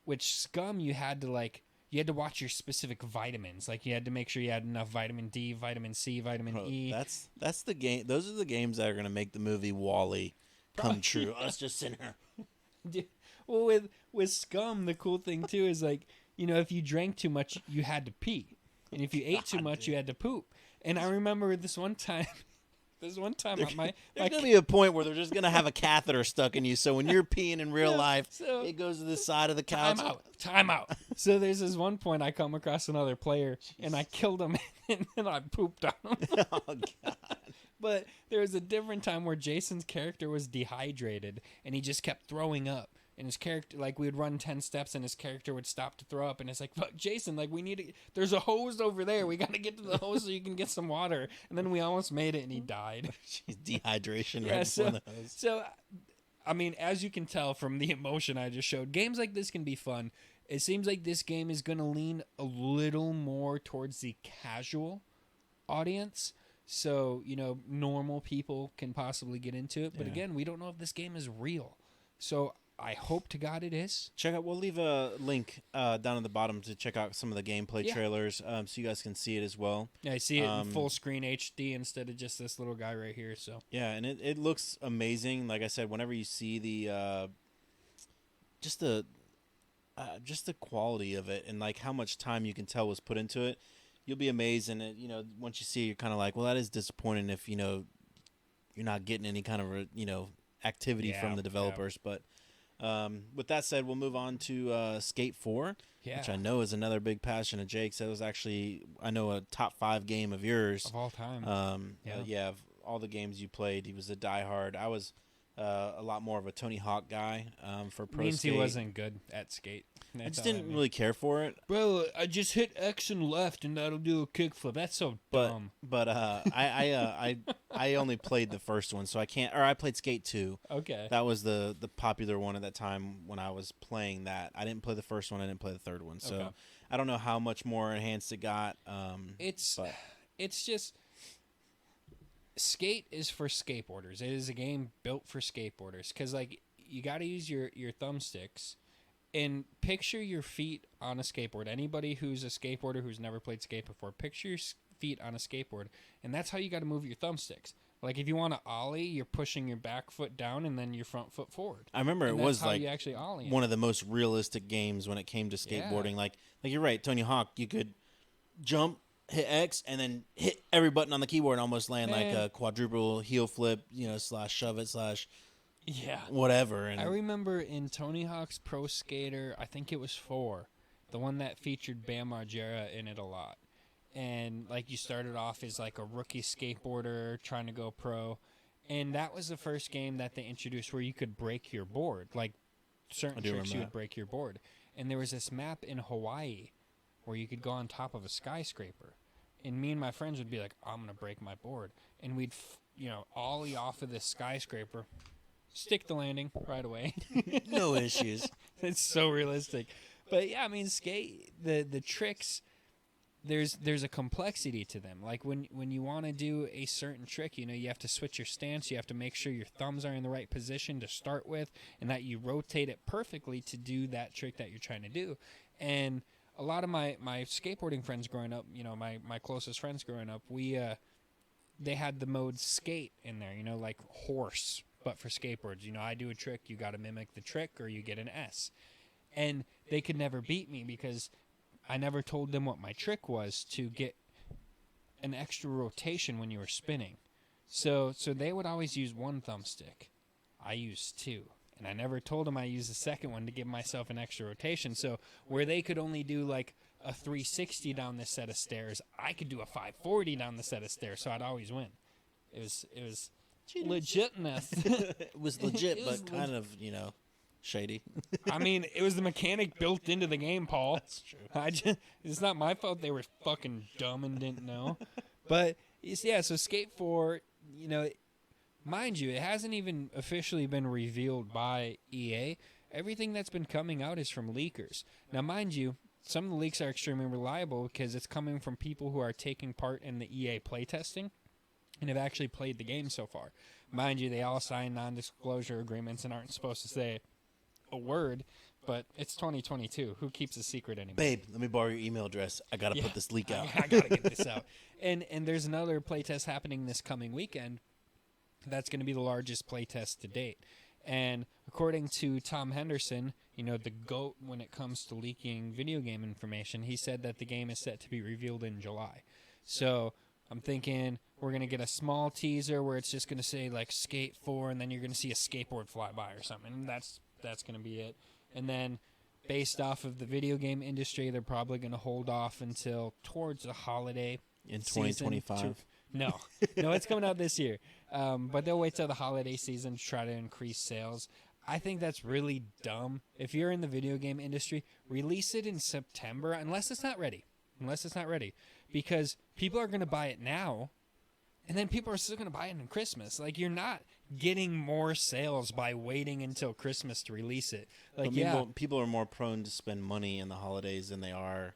which Scum you had to watch your specific vitamins. Like, you had to make sure you had enough vitamin D, vitamin C, vitamin E. That's the game. Those are the games that are going to make the movie WALL-E come true. Us just sitting here. Well, with Scum, the cool thing too is, like, if you drank too much, you had to pee, and if you ate too much, you had to poop. And I remember this one time, There's one time There's my going to be a point where they're just going to have a catheter stuck in you. So when you're peeing in real life, so- it goes to the side of the couch. Time out. So there's this one point I come across another player, and I killed him, and then I pooped on him. Oh, God. But there was a different time where Jason's character was dehydrated, and he just kept throwing up. And his character, like, we would run 10 steps, and his character would stop to throw up. And it's like, fuck, Jason, like, we need to... There's a hose over there. We got to get to the hose so you can get some water. And then we almost made it, and he died. Dehydration Yeah, right before the hose. So, I mean, as you can tell from the emotion I just showed, games like this can be fun. It seems like this game is going to lean a little more towards the casual audience. So, you know, normal people can possibly get into it. But again, we don't know if this game is real. So I hope to God it is. We'll leave a link down at the bottom to check out some of the gameplay trailers so you guys can see it as well. Yeah, I see it in full screen HD instead of just this little guy right here. So yeah, and it looks amazing. Like I said, whenever you see the just the quality of it and like how much time you can tell was put into it, you'll be amazed. And you know, once you see it, you're kind of like, well, that is disappointing if you know you're not getting any kind of activity from the developers. But with that said, we'll move on to Skate 4, which I know is another big passion of Jake's. That was actually, I know, a top 5 game of yours. Of all time. Of all the games you played, he was a diehard. I was a lot more of a Tony Hawk guy for Pro Means Skate. he wasn't good at Skate. I just didn't really care for it. Bro, I just hit X and left, and that'll do a kickflip. That's so dumb. But I only played the first one, so I can't. Or I played Skate 2. Okay. That was the popular one at that time when I was playing that. I didn't play the first one. I didn't play the third one. So I don't know how much more enhanced it got. It's just Skate is for skateboarders. It is a game built for skateboarders because like you got to use your thumbsticks. And picture your feet on a skateboard. Anybody who's a skateboarder who's never played skate before, picture your feet on a skateboard. And that's how you got to move your thumbsticks. Like if you want to ollie, you're pushing your back foot down and then your front foot forward. I remember it was like you actually ollie one of the most realistic games when it came to skateboarding. Yeah. Like you're right, Tony Hawk, you could jump, hit X, and then hit every button on the keyboard and almost land like a quadruple heel flip, / shove it / whatever. And I remember in Tony Hawk's Pro Skater, I think it was 4, the one that featured Bam Margera in it a lot. And like you started off as like a rookie skateboarder trying to go pro. And that was the first game that they introduced where you could break your board. Like certain tricks you would break your board. And there was this map in Hawaii where you could go on top of a skyscraper. And me and my friends would be like, I'm going to break my board. And we'd, ollie off of this skyscraper, stick the landing right away. No issues. It's so realistic. But yeah, I mean, skate, the tricks, there's a complexity to them. Like when you want to do a certain trick, you have to switch your stance. You have to make sure your thumbs are in the right position to start with and that you rotate it perfectly to do that trick that you're trying to do. And a lot of my skateboarding friends growing up, my closest friends growing up, they had the mode skate in there, like horse, but for skateboards. I do a trick, you got to mimic the trick or you get an S. And they could never beat me because I never told them what my trick was to get an extra rotation when you were spinning. So they would always use one thumbstick. I used 2. And I never told them I used the second one to give myself an extra rotation. So where they could only do like a 360 down this set of stairs, I could do a 540 down the set of stairs. So I'd always win. It was legitness. It was legit, but kind of, shady. I mean, it was the mechanic built into the game, Paul. That's true. It's not my fault they were fucking dumb and didn't know. But yeah, so Skate 4, mind you, it hasn't even officially been revealed by EA. Everything that's been coming out is from leakers. Now, mind you, some of the leaks are extremely reliable because it's coming from people who are taking part in the EA playtesting and have actually played the game so far. Mind you, they all sign non-disclosure agreements and aren't supposed to say a word, but it's 2022. Who keeps a secret anymore? Babe, let me borrow your email address. I got to put this leak out. I got to get this out. And there's another playtest happening this coming weekend. That's going to be the largest playtest to date. And according to Tom Henderson, the GOAT when it comes to leaking video game information, he said that the game is set to be revealed in July. So I'm thinking we're going to get a small teaser where it's just going to say like Skate 4 and then you're going to see a skateboard fly by or something. And that's going to be it. And then based off of the video game industry, they're probably going to hold off until towards the holiday in 2025. No, it's coming out this year. But they'll wait till the holiday season to try to increase sales. I think that's really dumb. If you're in the video game industry, release it in September unless it's not ready. Because people are going to buy it now, and then people are still going to buy it in Christmas. Like, you're not getting more sales by waiting until Christmas to release it. Like, people are more prone to spend money in the holidays than they are,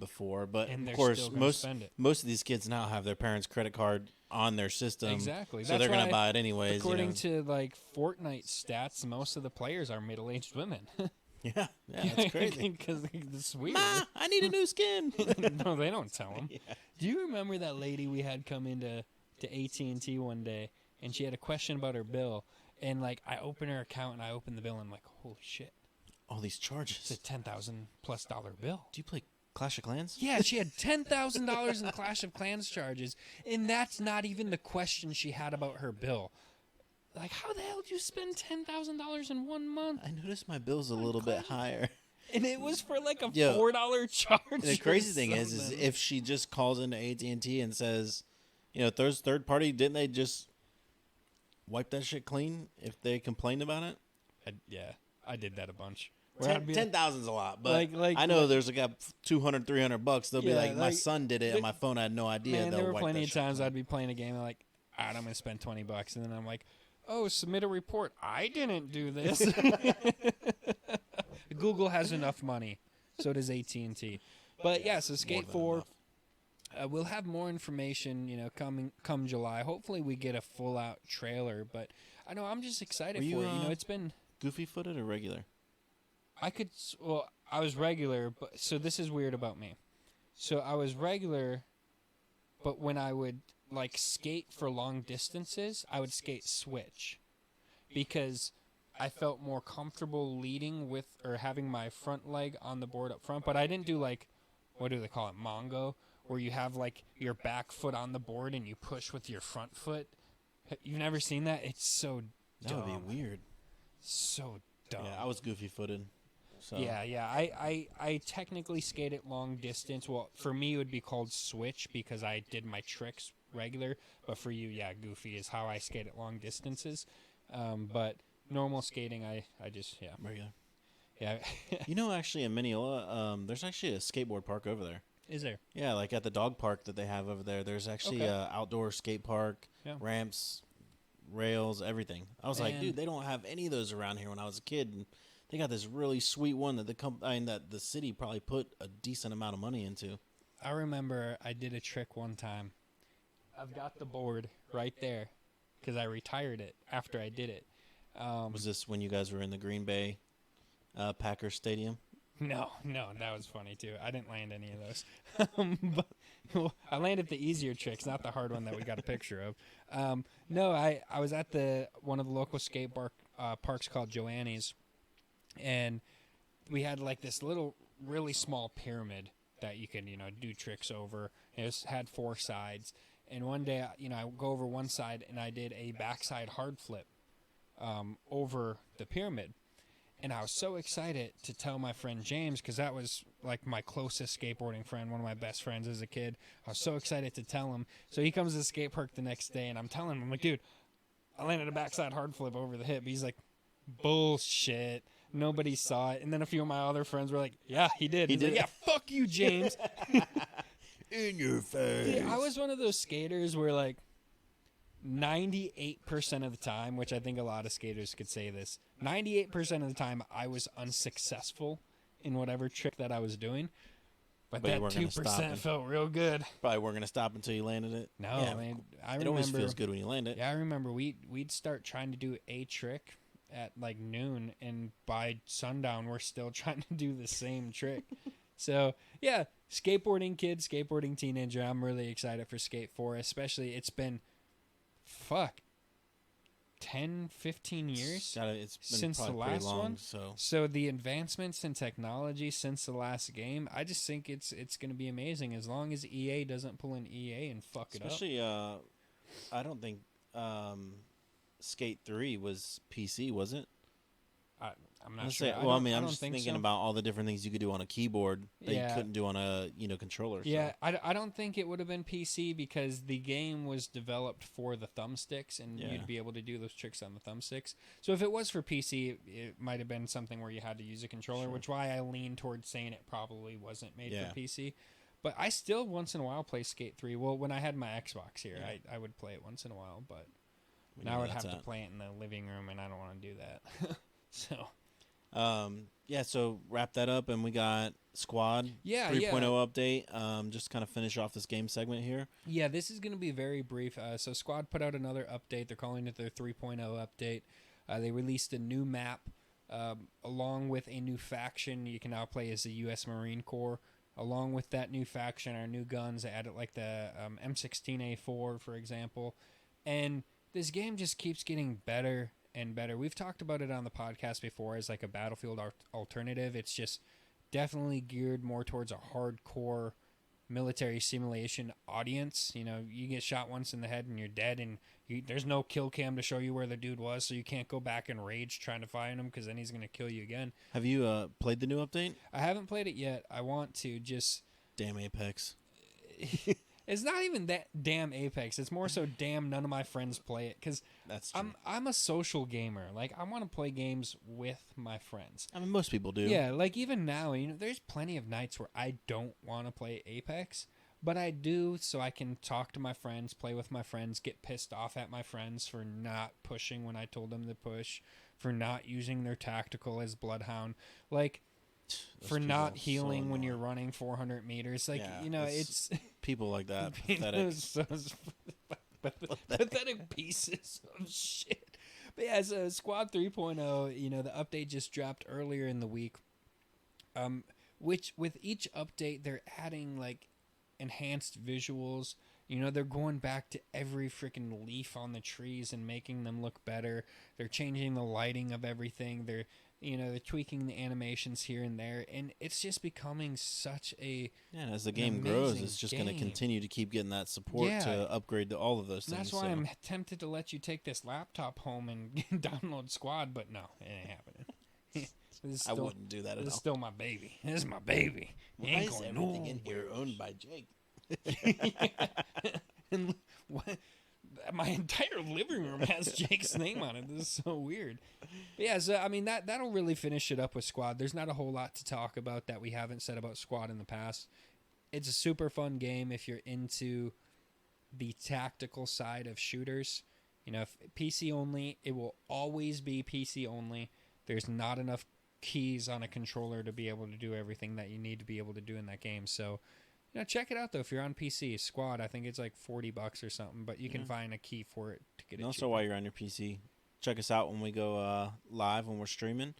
before. But of course, most of these kids now have their parents' credit card on their system. Exactly. So they're going to buy it anyways. According to like Fortnite stats, most of the players are middle-aged women. Yeah, that's crazy. Because it's weird. Ma, I need a new skin. No, they don't tell them. Yeah. Do you remember that lady we had come into AT&T one day, and she had a question about her bill, and like I open her account and I open the bill and I'm like, holy shit, all these charges. It's a $10,000+ bill. Do you play Clash of Clans? Yeah, she had $10,000 in Clash of Clans charges, and that's not even the question she had about her bill. Like, how the hell did you spend $10,000 in 1 month? I noticed my bill's a little bit higher. And it was for like a $4 charge. The crazy thing is if she just calls into AT&T and says, third party, didn't they just wipe that shit clean if they complained about it? I did that a bunch. 10,000's a lot, but I know there's like $200, $300. They'll be like, my son did it on my phone. I had no idea. Man, there were plenty of times I'd be playing a game and like, all right, I'm going to spend $20, and then I'm like, oh, submit a report. I didn't do this. Google has enough money. So does AT&T. But yeah, so Skate 4, we'll have more information, come July. Hopefully we get a full out trailer. But I know I'm just excited for it. It's been goofy footed or regular. I was regular, but so this is weird about me. So I was regular, but when I would like skate for long distances, I would skate switch because I felt more comfortable leading with or having my front leg on the board up front. But I didn't do like, what do they call it, Mongo, where you have like your back foot on the board and you push with your front foot. You've never seen that? It's so dumb. That would be weird. So dumb. Yeah, I was goofy footed. So. Yeah. I technically skated long distance. Well, for me, it would be called switch because I did my tricks regular. But for you, goofy is how I skate at long distances. But normal skating, I just, regular. Yeah. Actually in Mineola, there's actually a skateboard park over there. Is there? Yeah, like at the dog park that they have over there. There's actually a outdoor skate park, ramps, rails, everything. I was like, dude, they don't have any of those around here when I was a kid. And they got this really sweet one that that the city probably put a decent amount of money into. I remember I did a trick one time. I've got the board right there because I retired it after I did it. Was this when you guys were in the Green Bay Packers Stadium? No, that was funny too. I didn't land any of those. But I landed the easier tricks, not the hard one that we got a picture of. No, I was at one of the local skate parks called Joanne's, and we had like this little, really small pyramid that you can, do tricks over. It had 4 sides. And one day, I go over one side and I did a backside hard flip over the pyramid. And I was so excited to tell my friend James, because that was like my closest skateboarding friend, one of my best friends as a kid. I was so excited to tell him. So he comes to the skate park the next day and I'm telling him, I'm like, dude, I landed a backside hard flip over the hip. He's like, bullshit. Nobody saw it. And then a few of my other friends were like, yeah, he did. He did. Like, yeah, fuck you, James. In your face. Dude, I was one of those skaters where like 98% of the time, which I think a lot of skaters could say this, 98% of the time I was unsuccessful in whatever trick that I was doing. But that 2% felt real good. Probably weren't going to stop until you landed it. No, I mean, it always feels good when you land it. Yeah, I remember we'd start trying to do a trick at like noon, and by sundown we're still trying to do the same trick. So yeah, skateboarding kid, skateboarding teenager, I'm really excited for Skate 4, especially it's been 10, 15 years It's been since the probably pretty last long, one. so So the advancements in technology since the last game, I just think it's going to be amazing as long as EA doesn't pull an EA and fuck it up. especially I don't think Skate 3 was PC, was it? I'm not Let's sure. say, well, I mean, I I'm don't just think thinking so. about all the different things you could do on a keyboard that you couldn't do on a controller. Yeah, So. I don't think it would have been PC because the game was developed for the thumbsticks, and Yeah. you'd be able to do those tricks on the thumbsticks. So if it was for PC, it might have been something where you had to use a controller, which why I lean towards saying it probably wasn't made for PC. But I still once in a while play Skate 3. Well, when I had my Xbox here, I would play it once in a while, but now I would have to play it in the living room, and I don't want to do that. So. So wrap that up, and we got Squad 3.0 update. Just kind of finish off this game segment here. Yeah, this is going to be very brief. So Squad put out another update. They're calling it their 3.0 update. They released a new map along with a new faction. You can now play as the U.S. Marine Corps. Along with that new faction, our new guns. They added like the M16A4, for example. And this game just keeps getting better and better. We've talked about it on the podcast before as like a Battlefield alternative. It's just definitely geared more towards a hardcore military simulation audience. You know, you get shot once in the head and you're dead, and there's no kill cam to show you where the dude was, so you can't go back and rage trying to find him because then he's going to kill you again. Have you played the new update? I haven't played it yet. I want to. Just damn Apex. It's not even that damn Apex. It's more so damn none of my friends play it, because I'm a social gamer. Like, I want to play games with my friends. I mean, most people do. Yeah, like even now, there's plenty of nights where I don't want to play Apex, but I do so I can talk to my friends, play with my friends, get pissed off at my friends for not pushing when I told them to push, for not using their tactical as Bloodhound. Like, for not healing when you're running 400 meters. Like, it's people like that. Pathetic. Pathetic pieces of shit. But yeah, so Squad 3.0, the update just dropped earlier in the week. Which with each update, they're adding like enhanced visuals. They're going back to every freaking leaf on the trees and making them look better. They're changing the lighting of everything. They're tweaking the animations here and there, and it's just becoming such a as the game grows, it's just going to continue to keep getting that support to upgrade to all of those things. That's why I'm tempted to let you take this laptop home and download Squad, but no, it ain't happening. I wouldn't do that at all. This is still my baby. This is my baby. Why is everything in here owned by Jake? And what? My entire living room has Jake's name on it. This is so weird. But yeah, so I mean that'll really finish it up with Squad. There's not a whole lot to talk about that we haven't said about Squad in the past. It's a super fun game if you're into the tactical side of shooters. If PC only, it will always be PC only. There's not enough keys on a controller to be able to do everything that you need to be able to do in that game. So check it out though. If you're on PC, Squad, I think it's like $40 or something, but you can find a key for it to get it. Also, while you're on your PC, check us out when we go live when we're streaming.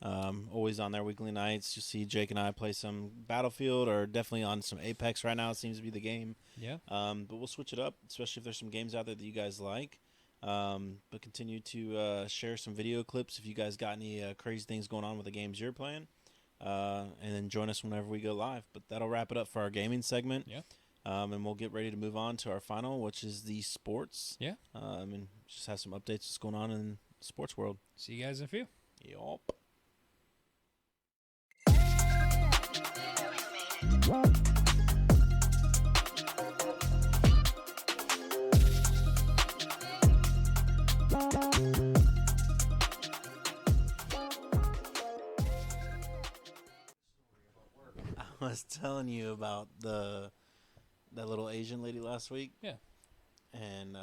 Always on there weekly nights. You see Jake and I play some Battlefield, or definitely on some Apex right now. It seems to be the game. Yeah. But we'll switch it up, especially if there's some games out there that you guys like. But continue to share some video clips if you guys got any crazy things going on with the games you're playing. And then join us whenever we go live. But that'll wrap it up for our gaming segment. Yeah. And we'll get ready to move on to our final, which is the sports. Yeah. And just have some updates what's going on in the sports world. See you guys in a few. Yup. I was telling you about that little Asian lady last week. Yeah. And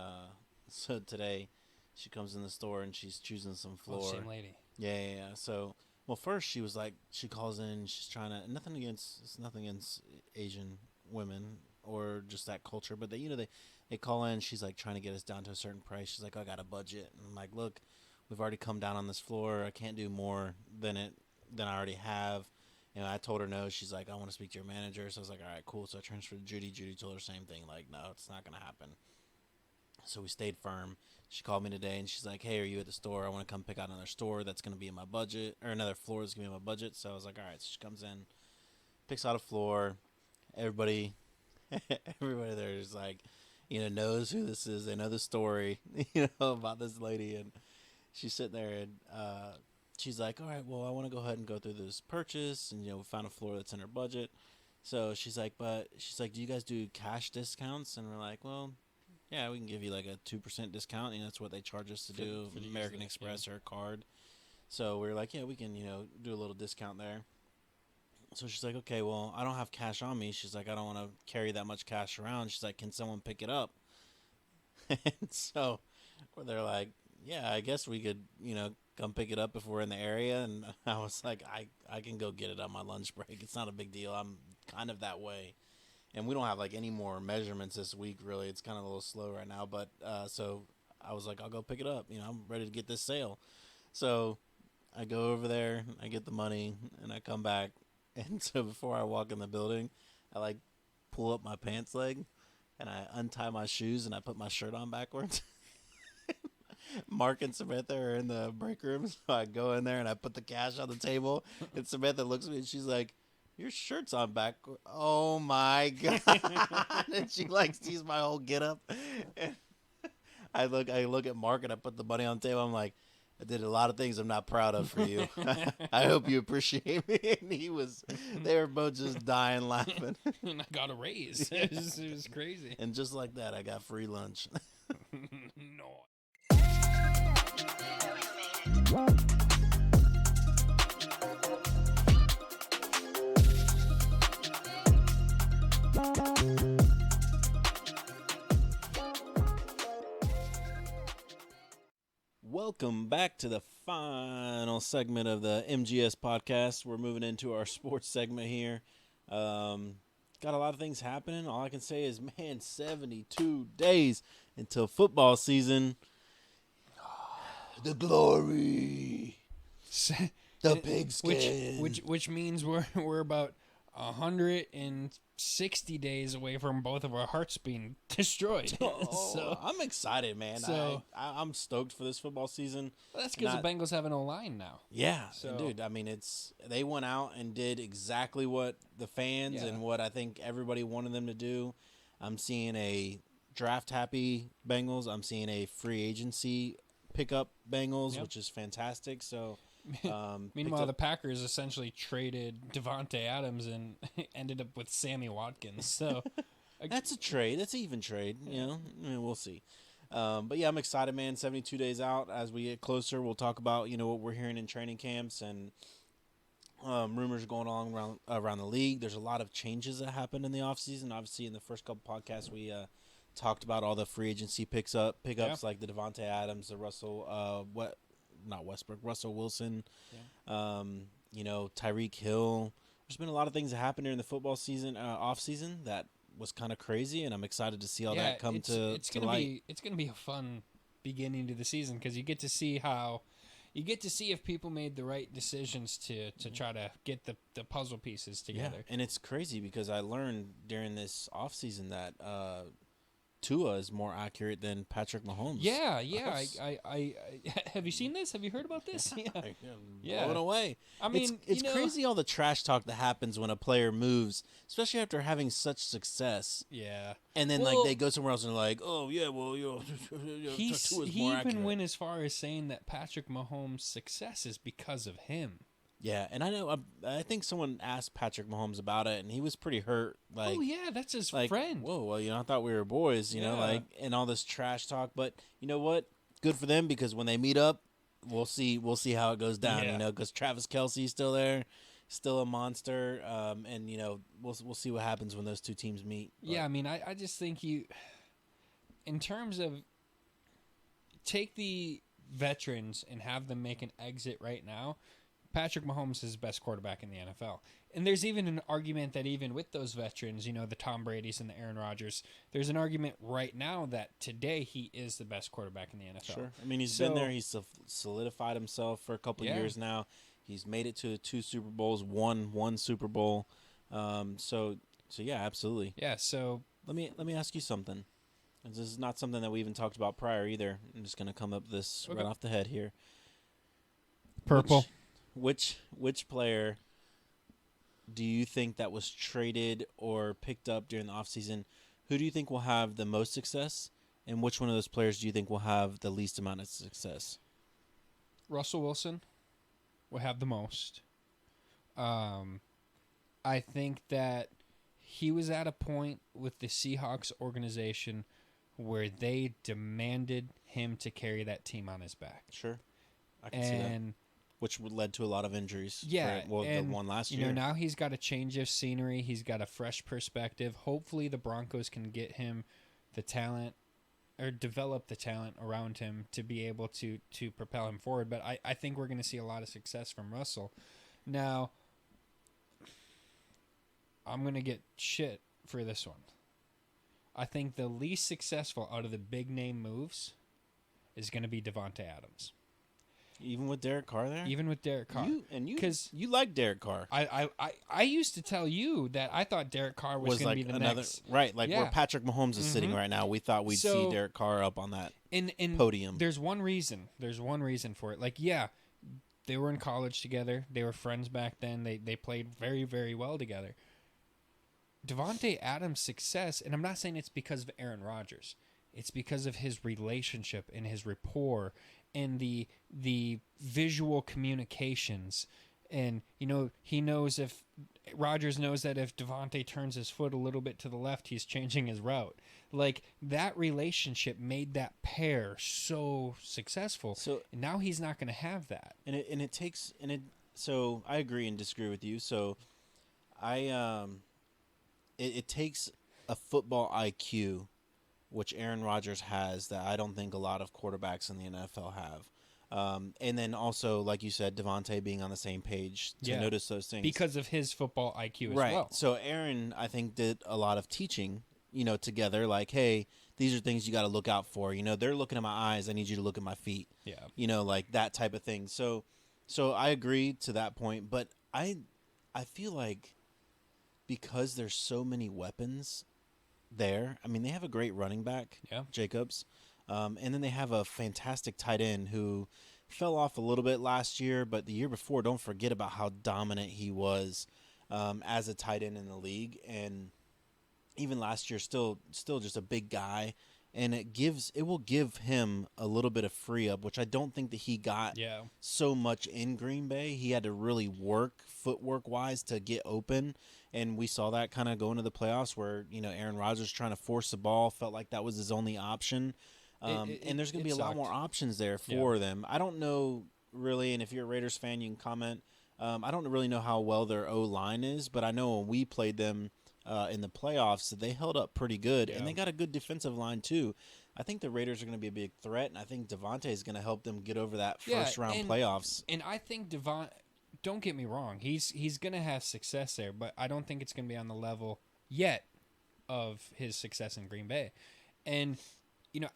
so today she comes in the store and she's choosing some floor. Oh, same lady. Yeah. So, well, first she was like, she calls in and she's trying to, nothing against Asian women or just that culture, but they call in, she's like trying to get us down to a certain price. She's like, I got a budget. And I'm like, look, we've already come down on this floor. I can't do more than I already have. I told her no. She's like, I want to speak to your manager. So I was like, all right, cool. So I transferred to Judy. Judy told her same thing. Like, no, it's not going to happen. So we stayed firm. She called me today and she's like, "Hey, are you at the store? I want to come pick out another store that's going to be in my budget, or another floor that's going to be in my budget." So I was like, "All right." So she comes in, picks out a floor. Everybody, everybody there is like, knows who this is. They know the story, about this lady, and she's sitting there and she's like, "All right, well, I want to go ahead and go through this purchase, and we found a floor that's in her budget." So she's like, "Do you guys do cash discounts?" And we're like, "Well, yeah, we can give you like a 2% discount, and that's what they charge us to do, for American Express or a card." So we were like, "Yeah, we can, do a little discount there." So she's like, "Okay, well, I don't have cash on me." She's like, "I don't want to carry that much cash around." She's like, "Can someone pick it up?" And so they're like, "Yeah, I guess we could, come pick it up if we're in the area." And I was like, I can go get it on my lunch break. It's not a big deal. I'm kind of that way. And we don't have like any more measurements this week, really. It's kind of a little slow right now. But so I was like, I'll go pick it up. I'm ready to get this sale. So I go over there, I get the money, and I come back. And so before I walk in the building, I like pull up my pants leg and I untie my shoes and I put my shirt on backwards. Mark and Samantha are in the break room, so I go in there and I put the cash on the table. And Samantha looks at me and she's like, "Your shirt's on back." Oh my god! And she like sees my whole get up. And I look at Mark and I put the money on the table. I'm like, "I did a lot of things I'm not proud of for you. I hope you appreciate me." And they were both just dying laughing. And I got a raise. It was crazy. And just like that, I got free lunch. No. Welcome back to the final segment of the MGS podcast. We're moving into our sports segment here. Got a lot of things happening. All I can say is, man, 72 days until football season. The glory. The pigskin. Which means we're about 160 days away from both of our hearts being destroyed. So I'm excited, man. So I'm stoked for this football season. Well, that's because the Bengals have an O-line now. Yeah, so, dude. I mean, they went out and did exactly what the fans and what I think everybody wanted them to do. I'm seeing a draft happy Bengals. I'm seeing a free agency pickup Bengals, which is fantastic. So. Meanwhile, the Packers essentially traded Devontae Adams and ended up with Sammy Watkins. So that's a trade. That's an even trade. I mean, we'll see. But yeah, I'm excited, man. 72 days out. As we get closer, we'll talk about what we're hearing in training camps and rumors going on around the league. There's a lot of changes that happened in the offseason. Obviously, in the first couple podcasts, we talked about all the free agency pickups like the Devontae Adams, the Russell Russell Wilson, Tyreek Hill. There's been a lot of things that happened during the football season, off season, that was kind of crazy, and I'm excited to see all that come to light. It's gonna be a fun beginning to the season because you get to see if people made the right decisions to try to get the puzzle pieces together. Yeah, and it's crazy because I learned during this off season that Tua is more accurate than Patrick Mahomes. Yeah. I have you seen this? Have you heard about this? Yeah. Blown away. I mean, it's crazy all the trash talk that happens when a player moves, especially after having such success. Yeah. And then they go somewhere else and they're like, "Oh yeah, well Tua's more he accurate." even went as far as saying that Patrick Mahomes' success is because of him. Yeah, and I think someone asked Patrick Mahomes about it, and he was pretty hurt. Like, oh yeah, that's his friend. Whoa, well, I thought we were boys, and all this trash talk. But you know what? Good for them because when they meet up, we'll see how it goes down. Because Travis Kelce's still there, still a monster, and we'll see what happens when those two teams meet. But. Yeah, I mean, I just think in terms of take the veterans and have them make an exit right now. Patrick Mahomes is the best quarterback in the NFL. And there's even an argument that even with those veterans, the Tom Brady's and the Aaron Rodgers, there's an argument right now that today he is the best quarterback in the NFL. Sure. I mean, he's been there. He's solidified himself for a couple years now. He's made it to 2 Super Bowls, won 1 Super Bowl. So yeah, absolutely. Yeah, so let me ask you something. This is not something that we even talked about prior either. I'm just going to come up this Okay. right off the head here. Purple. Which player do you think that was traded or picked up during the offseason? Who do you think will have the most success? And which one of those players do you think will have the least amount of success? Russell Wilson will have the most. I think that he was at a point with the Seahawks organization where they demanded him to carry that team on his back. Sure. I can see that. Which led to a lot of injuries. Yeah. The one last year. Now he's got a change of scenery. He's got a fresh perspective. Hopefully the Broncos can get him the talent or develop the talent around him to be able to propel him forward. But I think we're going to see a lot of success from Russell. Now, I'm going to get shit for this one. I think the least successful out of the big name moves is going to be Devontae Adams. Even with Derek Carr there? Even with Derek Carr. You like Derek Carr. I used to tell you that I thought Derek Carr was going to be the next. Right, where Patrick Mahomes is sitting right now. We thought we'd see Derek Carr up on that podium. There's one reason. There's one reason for it. They were in college together. They were friends back then. They played very, very well together. Devontae Adams' success, and I'm not saying it's because of Aaron Rodgers. It's because of his relationship and his rapport and the visual communications. And, he knows Rodgers knows that if Devontae turns his foot a little bit to the left, he's changing his route. That relationship made that pair so successful. So and now he's not going to have that. So I agree and disagree with you. So it takes a football IQ, which Aaron Rodgers has, that I don't think a lot of quarterbacks in the NFL have. And then also, like you said, Devontae being on the same page to notice those things. Because of his football IQ as well. well. So Aaron, I think, did a lot of teaching, together. Like, hey, these are things you got to look out for. They're looking at my eyes. I need you to look at my feet. Yeah. Like that type of thing. So I agree to that point. But I feel like because there's so many weapons there, I mean, they have a great running back, Jacobs. And then they have a fantastic tight end who fell off a little bit last year, but the year before, don't forget about how dominant he was as a tight end in the league. And even last year, still just a big guy. And it will give him a little bit of free up, which I don't think that he got so much in Green Bay. He had to really work footwork wise to get open. And we saw that kind of go into the playoffs where, Aaron Rodgers trying to force the ball, felt like that was his only option. And there's going to be a lot more options there for them. I don't know really, and if you're a Raiders fan, you can comment. I don't really know how well their O-line is, but I know when we played them in the playoffs, they held up pretty good, and they got a good defensive line too. I think the Raiders are going to be a big threat, and I think Devontae is going to help them get over that first-round playoffs. And I think don't get me wrong, he's going to have success there, but I don't think it's going to be on the level yet of his success in Green Bay. And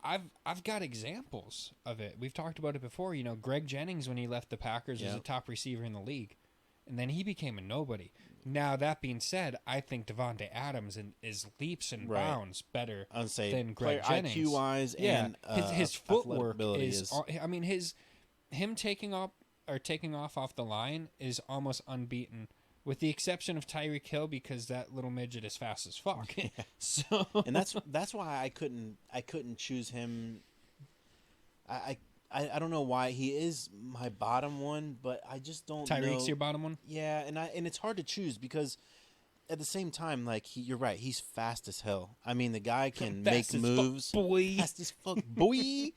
I've got examples of it. We've talked about it before. Greg Jennings, when he left the Packers, was a top receiver in the league, and then he became a nobody. Now, that being said, I think Devontae Adams is leaps and bounds better than Greg Jennings. IQ-wise and his footwork is. I mean, him taking off the line is almost unbeaten, with the exception of Tyreek Hill, because that little midget is fast as fuck. So, and that's why I couldn't choose him. I don't know why he is my bottom one, but I just don't know. Tyreek's your bottom one? Yeah, and it's hard to choose because at the same time, you're right, he's fast as hell. I mean, the guy can make moves. Fast as fuck, boy. He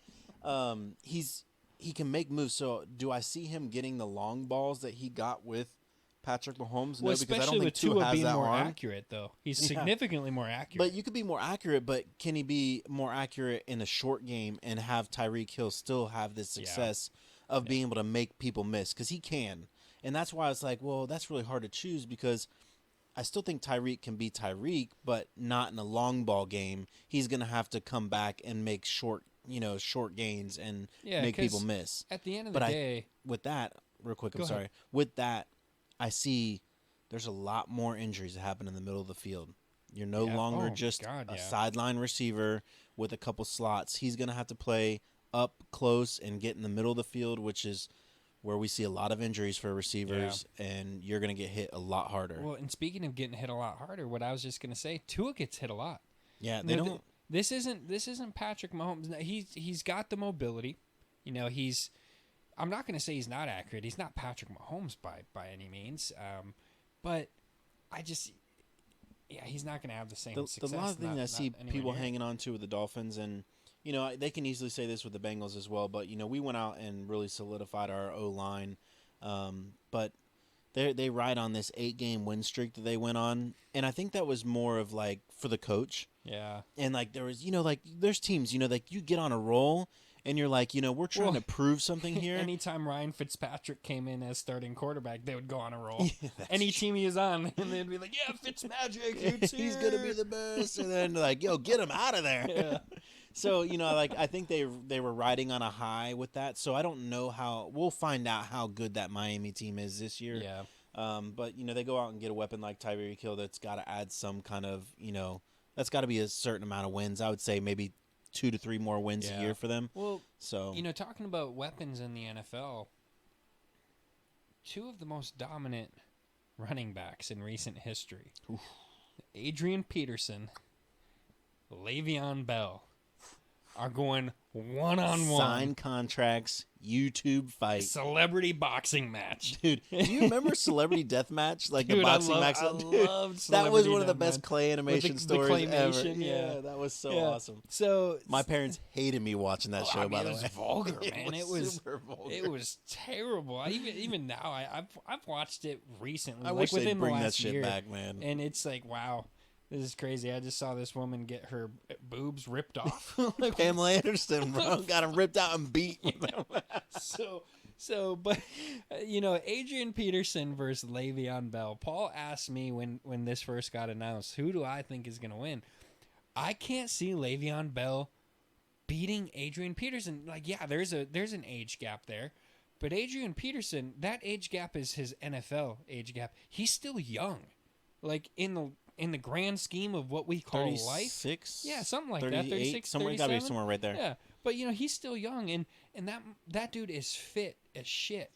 can make moves. So do I see him getting the long balls that he got with Patrick Mahomes? No, because I don't think think Tua has being that more arm. accurate, though. He's significantly more accurate. But you could be more accurate, but can he be more accurate in a short game and have Tyreek Hill still have this success of being able to make people miss? Because he can. And that's why it's like, well, that's really hard to choose because I still think Tyreek can be Tyreek, but not in a long ball game. He's going to have to come back and make short gains and make people miss. At the end of the day, with that, real quick, I'm sorry. With that, I see there's a lot more injuries that happen in the middle of the field You're no longer just a sideline receiver with a couple slots. He's going to have to play up close and get in the middle of the field, which is where we see a lot of injuries for receivers, and you're going to get hit a lot harder. Well, and speaking of getting hit a lot harder, what I was just going to say, Tua gets hit a lot. Yeah, they don't. This isn't Patrick Mahomes. He's got the mobility. You know, I'm not going to say he's not accurate. He's not Patrick Mahomes by any means. But he's not going to have the same success. The lot of things I see people hanging on to with the Dolphins, and you know, they can easily say this with the Bengals as well. But you know, we went out and really solidified our O-line. But they ride on this 8-game win streak that they went on, and I think that was more of like for the coach. Yeah. And like there was, you know, like there's teams, you know, like you get on a roll. And you're like, you know, we're trying to prove something here. Anytime Ryan Fitzpatrick came in as starting quarterback, they would go on a roll. Yeah, any team he was on, and they'd be like, yeah, Fitzmagic, he's going to be the best. And then like, yo, get him out of there. Yeah. So, you know, like I think they were riding on a high with that. So I don't know we'll find out how good that Miami team is this year. Yeah. But, you know, they go out and get a weapon like Tyreek Hill that's got to add some kind of, you know, that's got to be a certain amount of wins. I would say maybe 2 to 3 more wins a year for them. Well, so you know, talking about weapons in the NFL, 2 of the most dominant running backs in recent history, Adrian Peterson, Le'Veon Bell, are going one-on-one. Sign contracts, YouTube fight. Celebrity boxing match. Dude, do you remember Celebrity Deathmatch? Like the boxing match? I loved that was one of the best clay animation stories ever. Yeah, that was so awesome. So my parents hated me watching that show, by the way. It was vulgar, man. It was super vulgar. It was terrible. Even now, I've watched it recently. I wish they'd bring that shit back, man. And it's like, wow. This is crazy. I just saw this woman get her boobs ripped off. Pamela Anderson, bro, got him ripped out and beat. But you know, Adrian Peterson versus Le'Veon Bell. Paul asked me when this first got announced, who do I think is going to win? I can't see Le'Veon Bell beating Adrian Peterson. Like, yeah, there's an age gap there, but Adrian Peterson, that age gap is his NFL age gap. He's still young, like in the grand scheme of what we call 36? life. Yeah, something like that. 36, somewhere got to be somewhere right there. Yeah, but you know, he's still young, and that dude is fit as shit.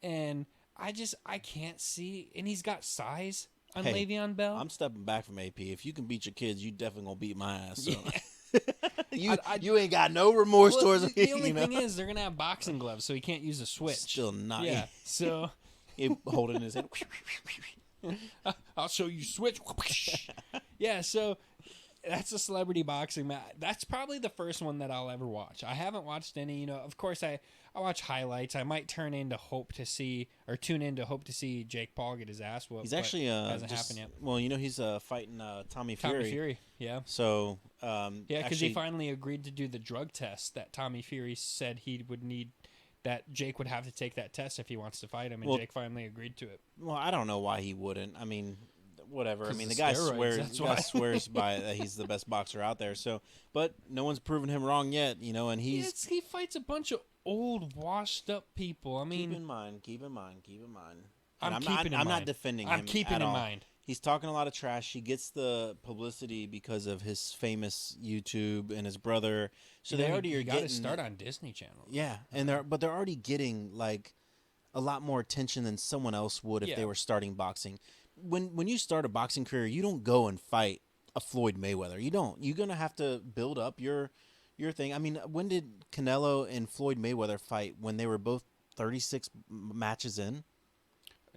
And I can't see, and he's got size on Le'Veon Bell. I'm stepping back from AP. If you can beat your kids, you definitely gonna beat my ass. So. Yeah. you ain't got no remorse towards me. The only thing is they're gonna have boxing gloves, so he can't use a switch. Still not. Yeah. So he holding his head. I'll show you switch. Yeah, so that's a celebrity boxing match. That's probably the first one that I'll ever watch. I haven't watched any, you know, of course I watch highlights. I might tune in to hope to see Jake Paul get his ass whooped. He's actually hasn't happened yet. Well, you know, he's fighting Tommy Fury. Yeah. So because he finally agreed to do the drug test that Tommy Fury said he would need. That Jake would have to take that test if he wants to fight him, and Jake finally agreed to it. Well, I don't know why he wouldn't. I mean, whatever. I mean, the guy swears by that he's the best boxer out there. So, but no one's proven him wrong yet, you know. And he fights a bunch of old, washed up people. I mean, keep in mind. I'm not defending him. I'm keeping in mind. He's talking a lot of trash. He gets the publicity because of his famous YouTube and his brother. So they already are getting to start on Disney Channel. Yeah, and they're already getting like a lot more attention than someone else would if they were starting boxing. When you start a boxing career, you don't go and fight a Floyd Mayweather. You don't. You're gonna have to build up your thing. I mean, when did Canelo and Floyd Mayweather fight? When they were both 36 matches in.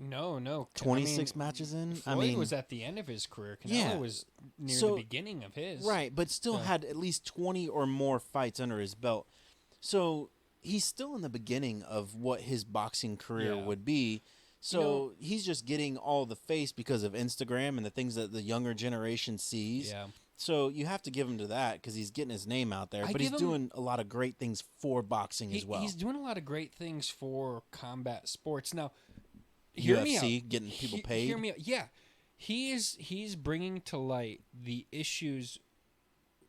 No. 26 matches in? Floyd was at the end of his career. Canelo was near the beginning of his. Right, but still had at least 20 or more fights under his belt. So he's still in the beginning of what his boxing career would be. So he's just getting all the face because of Instagram and the things that the younger generation sees. Yeah. So you have to give him to that because he's getting his name out there. But he's doing a lot of great things for boxing as well. He's doing a lot of great things for combat sports. Now, UFC, getting people paid. Hear me out. Yeah. He's bringing to light the issues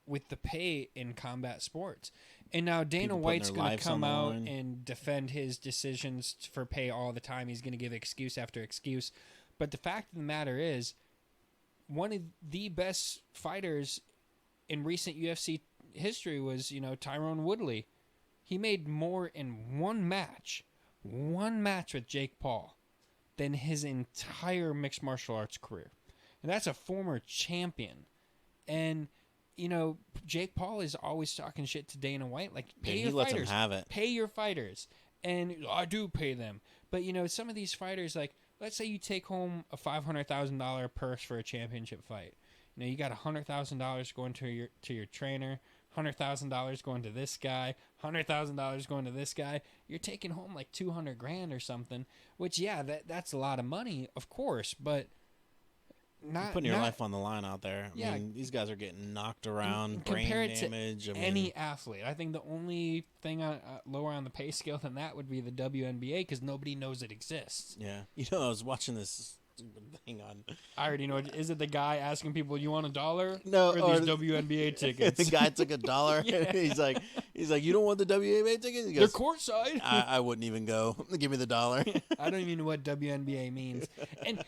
with the pay in combat sports. And now Dana White's going to come out and defend his decisions for pay all the time. He's going to give excuse after excuse. But the fact of the matter is, one of the best fighters in recent UFC history was, Tyrone Woodley. He made more in one match with Jake Paul, than his entire mixed martial arts career. And that's a former champion. And, Jake Paul is always talking shit to Dana White. Like, pay your fighters. Lets him have it. Pay your fighters. And I do pay them. But, some of these fighters, like, let's say you take home a $500,000 purse for a championship fight. You got $100,000 going to your trainer, $100,000 going to this guy, $100,000 going to this guy. You're taking home like $200,000 or something. Which, yeah, that's a lot of money, of course, but you're putting your life on the line out there. I mean, these guys are getting knocked around, brain damage. To any athlete. I think the only thing lower on the pay scale than that would be the WNBA because nobody knows it exists. Yeah, I was watching this. Hang on. I already know. Is it the guy asking people, "You want $1?" No, or these WNBA tickets? The guy took $1. Yeah. He's like, "You don't want the WNBA tickets?" He goes, they're courtside. I wouldn't even go. Give me the $1. I don't even know what WNBA means. And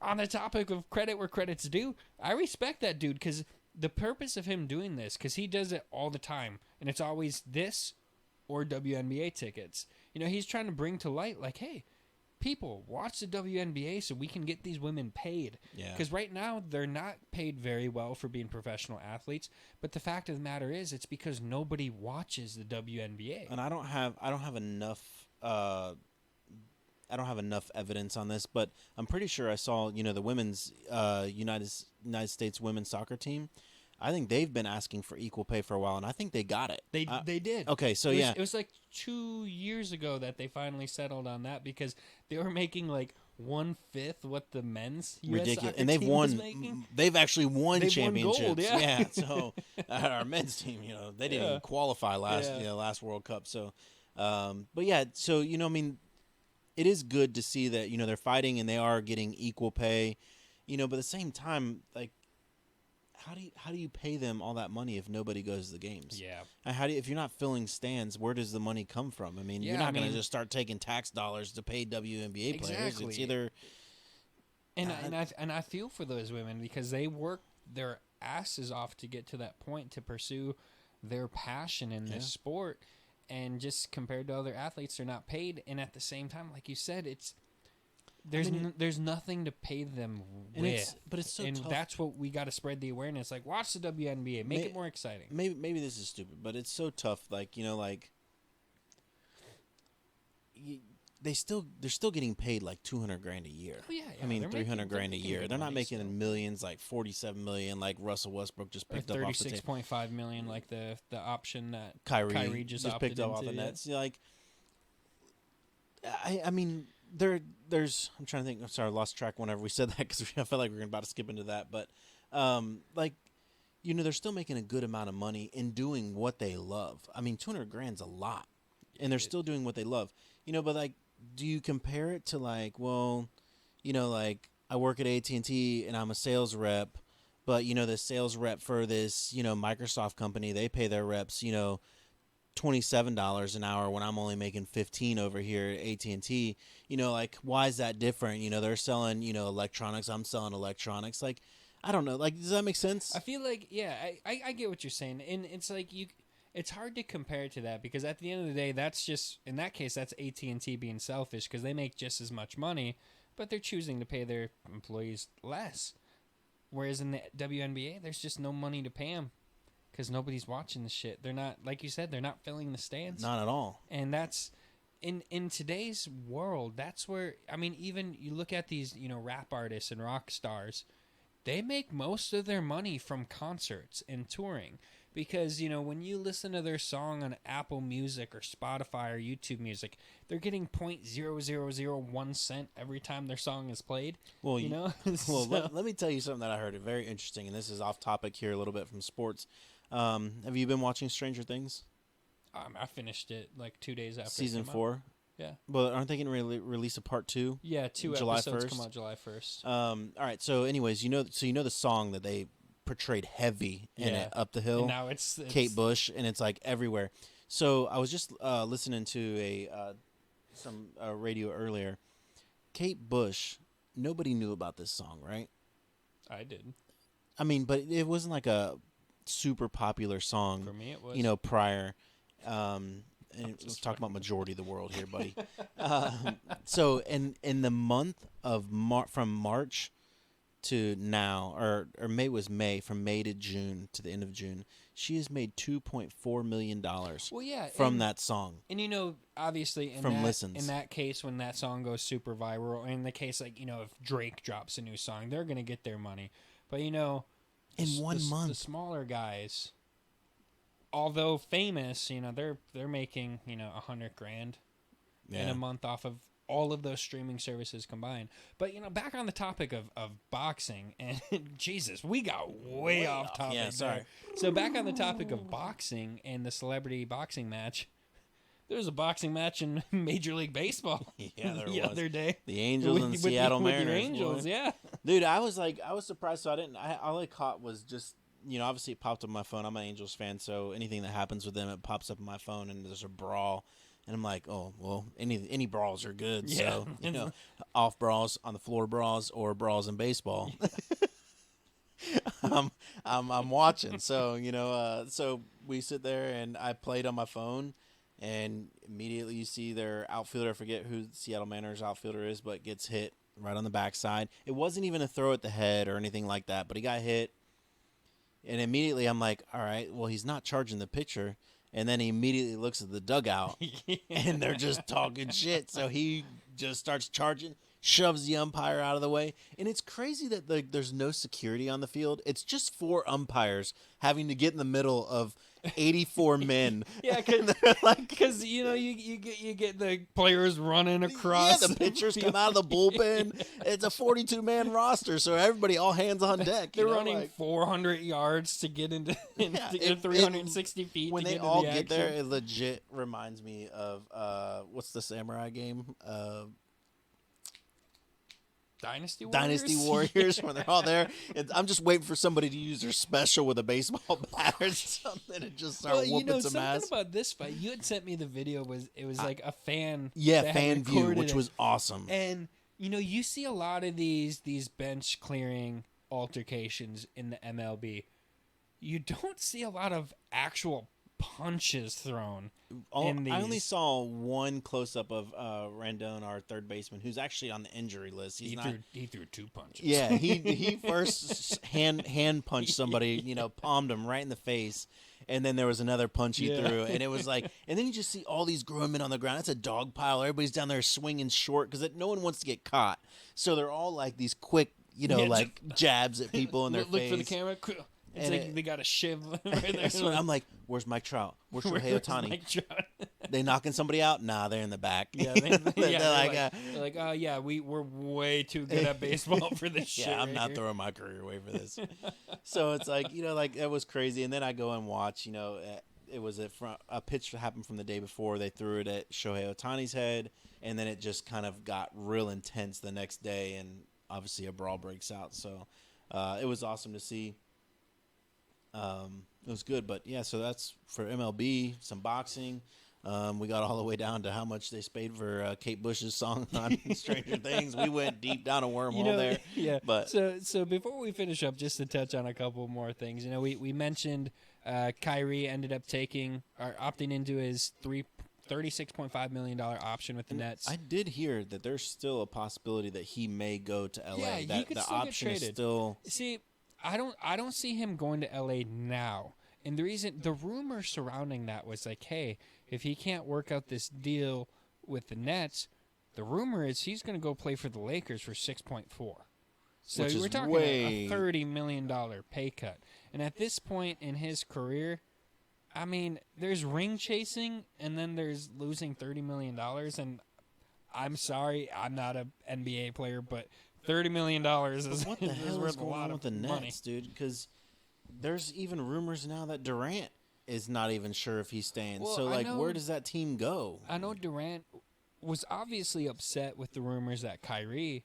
on the topic of credit where credit's due, I respect that dude because the purpose of him doing this, because he does it all the time, and it's always this or WNBA tickets. He's trying to bring to light, like, hey. People, watch the WNBA so we can get these women paid. Yeah. Because right now, they're not paid very well for being professional athletes. But the fact of the matter is, it's because nobody watches the WNBA. And I don't have enough evidence on this, but I'm pretty sure I saw, the women's United States women's soccer team. I think they've been asking for equal pay for a while, and I think they got it. They did. Okay, so it was like 2 years ago that they finally settled on that because they were making like 1/5 what the men's ridiculous, and they've won. They've actually won championships. Won gold, yeah. So our men's team, they didn't even qualify last World Cup. So, but yeah, so I mean, it is good to see that they're fighting and they are getting equal pay, but at the same time, like. How do you pay them all that money if nobody goes to the games? Yeah. And if you're not filling stands, where does the money come from? I mean, you're not going to just start taking tax dollars to pay WNBA players. It's either. And I feel for those women because they work their asses off to get to that point to pursue their passion in this sport, and just compared to other athletes, they're not paid. And at the same time, like you said, there's nothing to pay them with. But it's so tough. That's what we got to spread the awareness. Like, watch the WNBA. Make it more exciting. Maybe this is stupid, but it's so tough. Like, they're still getting paid like $200,000 a year. Oh, yeah. I mean, $300,000 a year. They're not making millions, like $47 million, like Russell Westbrook just picked up off the table. $36.5 million, like the option that Kyrie just picked up off the Nets. Like, I mean. There's I'm trying to think. I'm sorry, I lost track whenever we said that because I felt like we were about to skip into that. But, they're still making a good amount of money in doing what they love. I mean, $200,000's a lot, and they're still doing what they love. But like, do you compare it to like, well, like I work at AT&T and I'm a sales rep, but the sales rep for this Microsoft company, they pay their reps $27 an hour when I'm only making $15 over here at AT&T. Like, why is that different? They're selling, electronics. I'm selling electronics. Like, I don't know. Like, does that make sense? I feel like, yeah, I get what you're saying. And it's like it's hard to compare it to that because at the end of the day, that's just, in that case, that's AT&T being selfish because they make just as much money, but they're choosing to pay their employees less. Whereas in the WNBA, there's just no money to pay them. Because nobody's watching the shit. They're not, like you said, they're not filling the stands. Not at all. And that's, in today's world, that's where, I mean, even you look at these, rap artists and rock stars, they make most of their money from concerts and touring. Because, when you listen to their song on Apple Music or Spotify or YouTube Music, they're getting 0.0001 cent every time their song is played. Well, let me tell you something that I heard. Very interesting, and this is off topic here a little bit from sports. Have you been watching Stranger Things? I finished it like 2 days after season 4. Yeah. But aren't they going to release a part 2? Yeah, 2 July episodes 1st? come out July 1st. All right. So, anyways, the song that they portrayed heavy in it, Up the Hill. And now it's Kate Bush, and it's like everywhere. So I was just listening to some radio earlier. Kate Bush. Nobody knew about this song, right? I did. I mean, but it wasn't like a super popular song. For me, it was. You know, prior. And let's talk about majority of the world here, buddy. So in the month of from March to now, or May, from May to June to the end of June, she has made $2.4 million Well, yeah, from that song. And you know, obviously, From listens. in that case, when that song goes super viral, in the case like if Drake drops a new song, they're gonna get their money. But in 1 month, the smaller guys, although famous, they're making $100,000 in a month off of all of those streaming services combined. But back on the topic of boxing, and Jesus, we got way off topic. Yeah, sorry. So back on the topic of boxing and the celebrity boxing match, there was a boxing match in Major League Baseball. Yeah, there the was. other day. The Angels and the Seattle Mariners. With the Angels, boy. yeah. Dude, I was surprised. So all I caught was just, obviously it popped up on my phone. I'm an Angels fan, so anything that happens with them, it pops up on my phone, and there's a brawl. And I'm like, oh, well, any brawls are good. Yeah. So, off brawls, on the floor brawls, or brawls in baseball. I'm watching. So, so we sit there, and I played on my phone, and immediately you see their outfielder, I forget who Seattle Mariners outfielder is, but gets hit right on the backside. It wasn't even a throw at the head or anything like that, but he got hit. And immediately I'm like, all right, well, he's not charging the pitcher. And then he immediately looks at the dugout, and they're just talking shit. So he just starts charging, shoves the umpire out of the way. And it's crazy that there's no security on the field. It's just 4 umpires having to get in the middle of 84 men. Yeah, because you get the players running across. Yeah, the pitchers come out of the bullpen. It's a 42-man roster, so everybody all hands on deck. They're running 400 yards to get into 360 feet. When to they get all into the get there, action. it legit reminds me of what's the samurai game? Dynasty Warriors when they're all there. I'm just waiting for somebody to use their special with a baseball bat or something and just start whooping some ass. Something about this fight, you had sent me the video. It was like a fan. Yeah, fan view, which was awesome. And you see a lot of these bench clearing altercations in the MLB. You don't see a lot of actual punches thrown. I only saw one close up of Rendon, our third baseman, who's actually on the injury list. He threw 2 punches. Yeah, he first hand punched somebody, palmed him right in the face, and then there was another punch he threw, and it was like, and then you just see all these grown men on the ground. It's a dog pile. Everybody's down there swinging short because no one wants to get caught. So they're all like these quick, like jabs at people in their face. Look for the camera. It's like they got a shiv right there. So I'm like, where's Mike Trout? Where's Shohei Ohtani? Mike Trout? They knocking somebody out? Nah, they're in the back. Yeah, they're like, we're way too good at baseball for this shit. Yeah, I'm not throwing my career away for this. So it's like, it was crazy. And then I go and watch, it was a pitch that happened from the day before. They threw it at Shohei Ohtani's head, and then it just kind of got real intense the next day, and obviously a brawl breaks out. So it was awesome to see. It was good, but yeah, so that's for MLB, some boxing. We got all the way down to how much they paid for Kate Bush's song on Stranger Things. We went deep down a wormhole there. Yeah. But so before we finish up, just to touch on a couple more things, we mentioned Kyrie ended up opting into his $36.5 million option with the Nets. I did hear that there's still a possibility that he may go to LA. Yeah, that he could the still option get is traded. still. See, I don't see him going to LA now. And the rumor surrounding that was like, hey, if he can't work out this deal with the Nets, the rumor is he's going to go play for the Lakers for 6.4. So we're talking a $30 million pay cut. And at this point in his career, I mean, there's ring chasing and then there's losing $30 million. And I'm sorry, I'm not an NBA player, but $30 million is What the hell worth is going on with the money. Nets, dude? Because there's even rumors now that Durant is not even sure if he's staying. Well, so, where does that team go? I know Durant was obviously upset with the rumors that Kyrie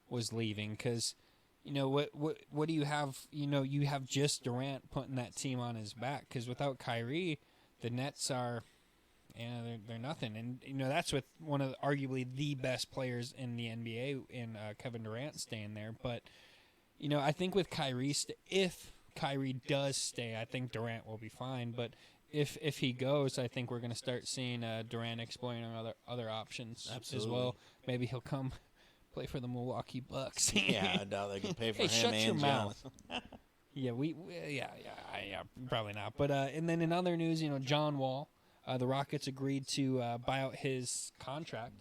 was leaving because, what do you have? You have just Durant putting that team on his back because without Kyrie, the Nets are, they're nothing. And, that's with one of arguably the best players in the NBA in Kevin Durant staying there. But, I think with Kyrie, if Kyrie does stay, I think Durant will be fine. But if he goes, I think we're going to start seeing Durant exploring other options as well. Maybe he'll come play for the Milwaukee Bucks. Yeah, I doubt they can pay for him. Shut and your mouth. Yeah, probably not. But and then in other news, John Wall, the Rockets agreed to buy out his contract.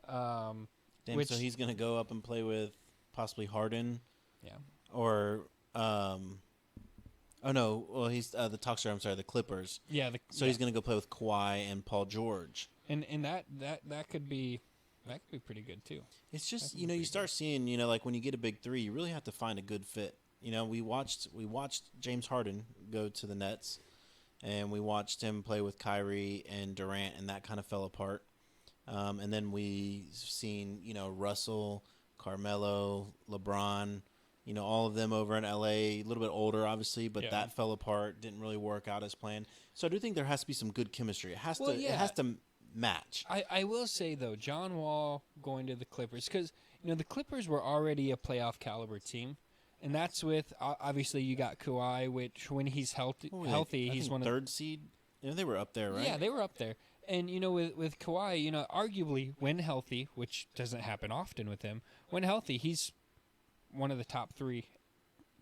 So he's going to go up and play with possibly Harden. Yeah. Or he's the talks are. I'm sorry, the Clippers. Yeah. He's going to go play with Kawhi and Paul George. And that could be pretty good too. It's just you start seeing like when you get a big three, you really have to find a good fit. We watched James Harden go to the Nets, and we watched him play with Kyrie and Durant, and that kind of fell apart. And then we seen Russell, Carmelo, LeBron, all of them over in LA, a little bit older obviously, but that fell apart, didn't really work out as planned. So I do think there has to be some good chemistry. It has to match. I will say though, John Wall going to the Clippers, because the Clippers were already a playoff caliber team. And that's with, obviously, you got Kawhi, which when he's healthy, he's one of third seed. They were up there, right? Yeah, they were up there. And, with Kawhi, arguably, when healthy, which doesn't happen often with him, when healthy, he's one of the top 3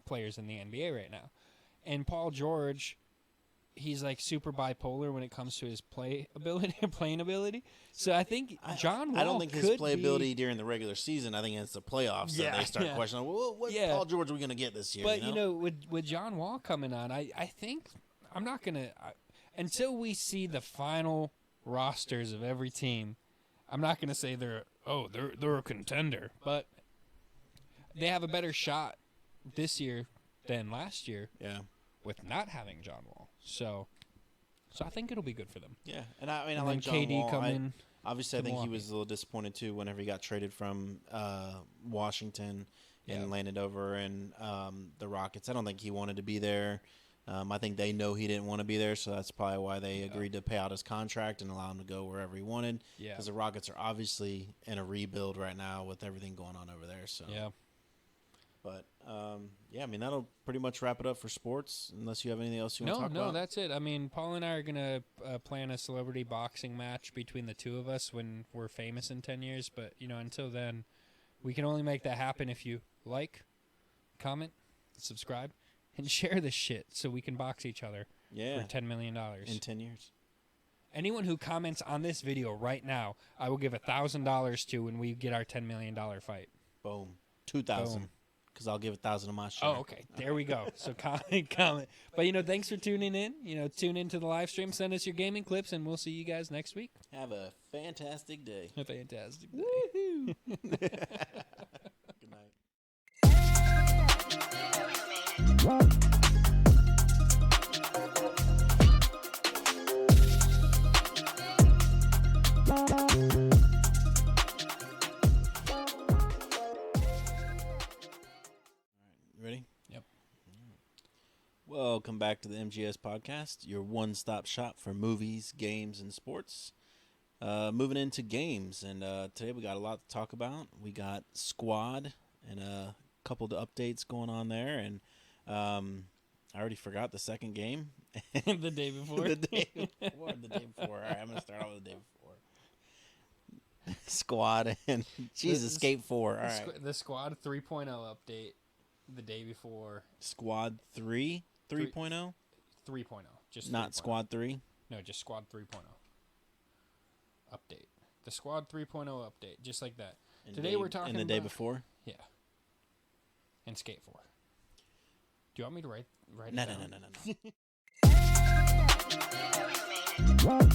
players in the NBA right now. And Paul George, he's like super bipolar when it comes to his playing ability. So I think John Wall, I don't think his playability during the regular season. I think it's the playoffs that they start questioning. Well, what Paul George are we going to get this year? But with John Wall coming on, I think I'm not going to until we see the final rosters of every team. I'm not going to say they're a contender, but they have a better shot this year than last year. Yeah. With not having John Wall. So I think it'll be good for them. Yeah, and I mean, I like John KD Wall. coming. Obviously, I think he was a little disappointed too whenever he got traded from Washington and landed over in the Rockets. I don't think he wanted to be there. I think they know he didn't want to be there, so that's probably why they agreed to pay out his contract and allow him to go wherever he wanted. Yeah, because the Rockets are obviously in a rebuild right now with everything going on over there. So yeah. But, I mean, that'll pretty much wrap it up for sports, unless you have anything else you want to talk about. No, that's it. I mean, Paul and I are going to plan a celebrity boxing match between the two of us when we're famous in 10 years. But, until then, we can only make that happen if you like, comment, subscribe, and share this shit so we can box each other for $10 million. In 10 years. Anyone who comments on this video right now, I will give $1,000 to when we get our $10 million fight. Boom. 2,000. Because I'll give 1,000 of my share. Oh, okay. There we go. So comment. But, thanks for tuning in. Tune into the live stream. Send us your gaming clips, and we'll see you guys next week. Have a fantastic day. A fantastic day. Woohoo! Good night. Ready? Yep. Welcome back to the MGS podcast, your one-stop shop for movies, games, and sports. Moving into games, and today we got a lot to talk about. We got Squad and a couple of updates going on there, and I already forgot the second game. The day before? The day before. All right, I'm going to start off with the day before. Squad and Escape 4. All right. The Squad 3.0 update. The day before. Squad 3? 3.0? 3.0. Just not 3.0. Squad 3? No, just Squad 3.0. Update. The Squad 3.0 update. Just like that. Today we're talking about... And the day before? Yeah. And Skate 4. Do you want me to write it No, down? no.